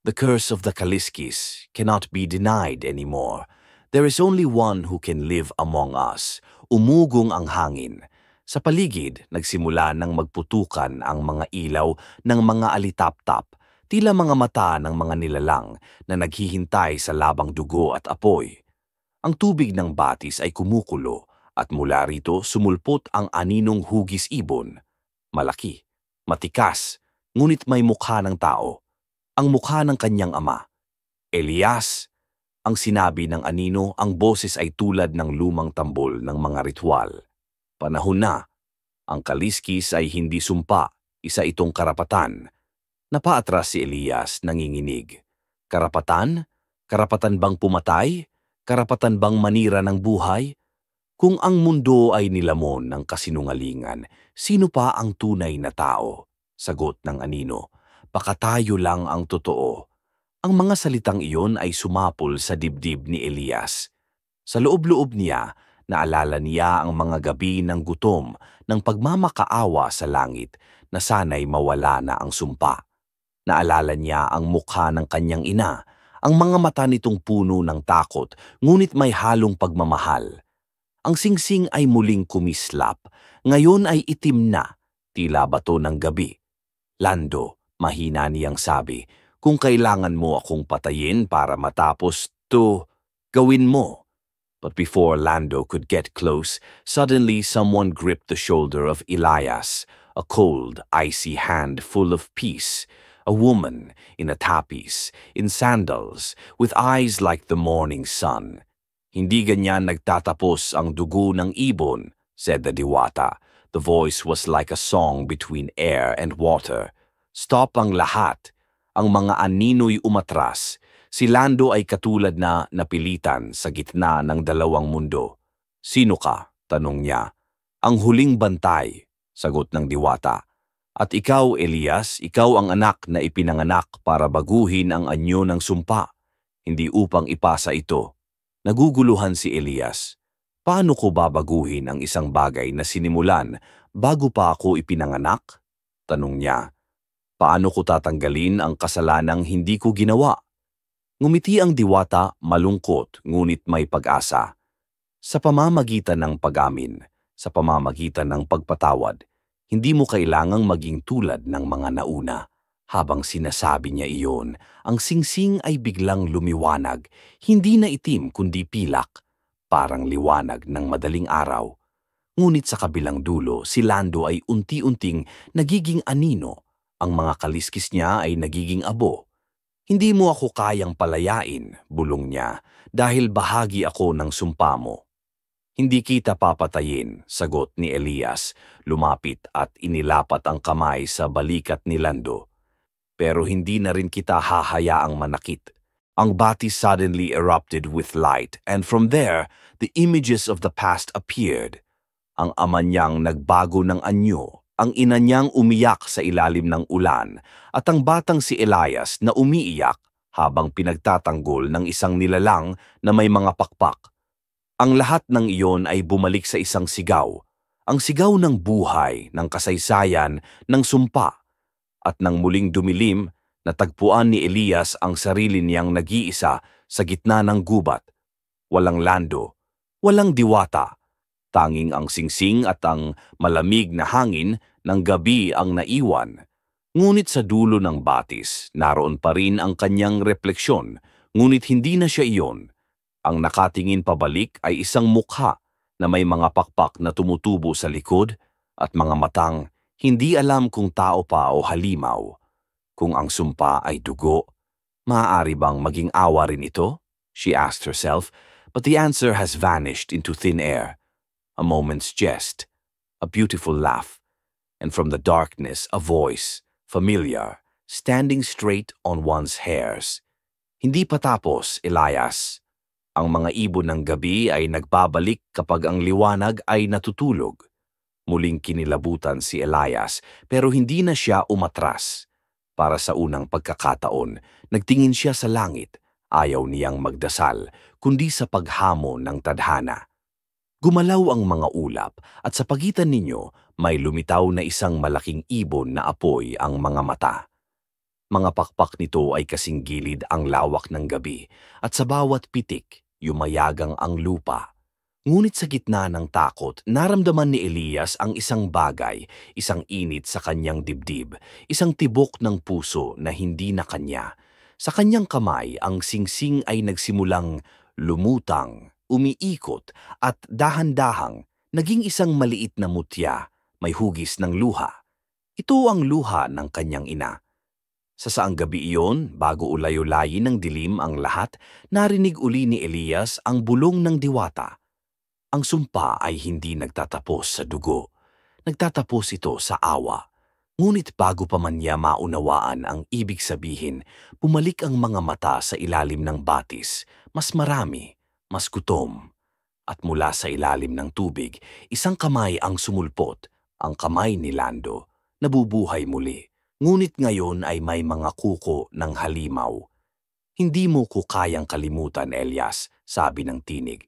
The curse of the Kaliskis cannot be denied anymore. There is only one who can live among us. Umugong ang hangin. Sa paligid, nagsimula ng magputukan ang mga ilaw ng mga alitap-tap, tila mga mata ng mga nilalang na naghihintay sa labang dugo at apoy. Ang tubig ng batis ay kumukulo at mula rito sumulpot ang aninong hugis ibon. Malaki, matikas, ngunit may mukha ng tao. Ang mukha ng kanyang ama. Elias, ang sinabi ng anino, ang boses ay tulad ng lumang tambol ng mga ritual. Panahon na. Ang Kaliskis ay hindi sumpa, isa itong karapatan. Napaatras si Elias nanginginig. Karapatan? Karapatan bang pumatay? Karapatan bang manira ng buhay? Kung ang mundo ay nilamon ng kasinungalingan, sino pa ang tunay na tao? Sagot ng anino. Baka tayo lang ang totoo. Ang mga salitang iyon ay sumapol sa dibdib ni Elias. Sa loob-loob niya, naalala niya ang mga gabi ng gutom, ng pagmamakaawa sa langit na sana'y mawala na ang sumpa. Naalala niya ang mukha ng kanyang ina, ang mga mata nitong puno ng takot, ngunit may halong pagmamahal. Ang singsing ay muling kumislap, ngayon ay itim na, tila bato ng gabi. Lando, mahina niyang sabi, kung kailangan mo akong patayin para matapos to, gawin mo. But before Lando could get close, suddenly someone gripped the shoulder of Elias, a cold, icy hand full of peace. A woman in a tapis, in sandals, with eyes like the morning sun. Hindi ganyan nagtatapos ang dugo ng ibon, said the diwata. The voice was like a song between air and water. Stop ang lahat. Ang mga anino'y umatras. Si Lando ay katulad na napilitan sa gitna ng dalawang mundo. Sino ka? Tanong niya. Ang huling bantay, sagot ng diwata. At ikaw, Elias, ikaw ang anak na ipinanganak para baguhin ang anyo ng sumpa, hindi upang ipasa ito. Naguguluhan si Elias. Paano ko babaguhin ang isang bagay na sinimulan bago pa ako ipinanganak? Tanong niya. Paano ko tatanggalin ang kasalanang hindi ko ginawa? Ngumiti ang diwata, malungkot, ngunit may pag-asa. Sa pamamagitan ng pag-amin, sa pamamagitan ng pagpatawad, hindi mo kailangang maging tulad ng mga nauna. Habang sinasabi niya iyon, ang singsing ay biglang lumiwanag, hindi na itim kundi pilak, parang liwanag ng madaling araw. Ngunit sa kabilang dulo, si Lando ay unti-unting nagiging anino. Ang mga kaliskis niya ay nagiging abo. Hindi mo ako kayang palayain, bulong niya, dahil bahagi ako ng sumpa mo. Hindi kita papatayin, sagot ni Elias, lumapit at inilapat ang kamay sa balikat ni Lando. Pero hindi na rin kita hahayaang manakit. Ang batis suddenly erupted with light, and from there, the images of the past appeared. Ang ama niyang nagbago ng anyo, ang ina niyang umiyak sa ilalim ng ulan, at ang batang si Elias na umiiyak habang pinagtatanggol ng isang nilalang na may mga pakpak. Ang lahat ng iyon ay bumalik sa isang sigaw, ang sigaw ng buhay, ng kasaysayan, ng sumpa. At nang muling dumilim, natagpuan ni Elias ang sarili niyang nag-iisa sa gitna ng gubat. Walang Lando, walang diwata. Tanging ang singsing at ang malamig na hangin ng gabi ang naiwan. Ngunit sa dulo ng batis, naroon pa rin ang kanyang refleksyon, ngunit hindi na siya iyon. Ang nakatingin pabalik ay isang mukha na may mga pakpak na tumutubo sa likod at mga matang hindi alam kung tao pa o halimaw. Kung ang sumpa ay dugo, maaari bang maging awa rin ito? She asked herself, but the answer has vanished into thin air. A moment's jest, a beautiful laugh, and from the darkness a voice, familiar, standing straight on one's hairs. Hindi pa tapos, Elias. Ang mga ibon ng gabi ay nagbabalik kapag ang liwanag ay natutulog. Muling kinilabutan si Elias pero hindi na siya umatras. Para sa unang pagkakataon, nagtingin siya sa langit. Ayaw niyang magdasal, kundi sa paghamon ng tadhana. Gumalaw ang mga ulap at sa pagitan ninyo may lumitaw na isang malaking ibon na apoy ang mga mata. Mga pakpak nito ay kasing gilid ang lawak ng gabi at sa bawat pitik, yumayagang ang lupa. Ngunit sa gitna ng takot, naramdaman ni Elias ang isang bagay, isang init sa kanyang dibdib, isang tibok ng puso na hindi na kanya. Sa kanyang kamay, ang singsing ay nagsimulang lumutang, umiikot at dahan-dahang naging isang maliit na mutya, may hugis ng luha. Ito ang luha ng kanyang ina. Sa saang gabi iyon, bago ulay-ulayin ng dilim ang lahat, narinig uli ni Elias ang bulong ng diwata. Ang sumpa ay hindi nagtatapos sa dugo. Nagtatapos ito sa awa. Ngunit bago pa man niya maunawaan ang ibig sabihin, bumalik ang mga mata sa ilalim ng batis, mas marami, mas gutom. At mula sa ilalim ng tubig, isang kamay ang sumulpot, ang kamay ni Lando, nabubuhay muli. Ngunit ngayon ay may mga kuko ng halimaw. Hindi mo ko kayang kalimutan, Elias, sabi ng tinig.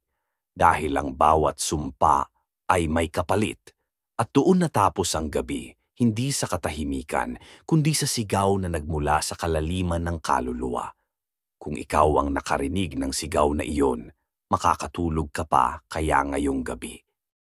Dahil ang bawat sumpa ay may kapalit. At doon natapos ang gabi, hindi sa katahimikan, kundi sa sigaw na nagmula sa kalaliman ng kaluluwa. Kung ikaw ang nakarinig ng sigaw na iyon, makakatulog ka pa kaya ngayong gabi.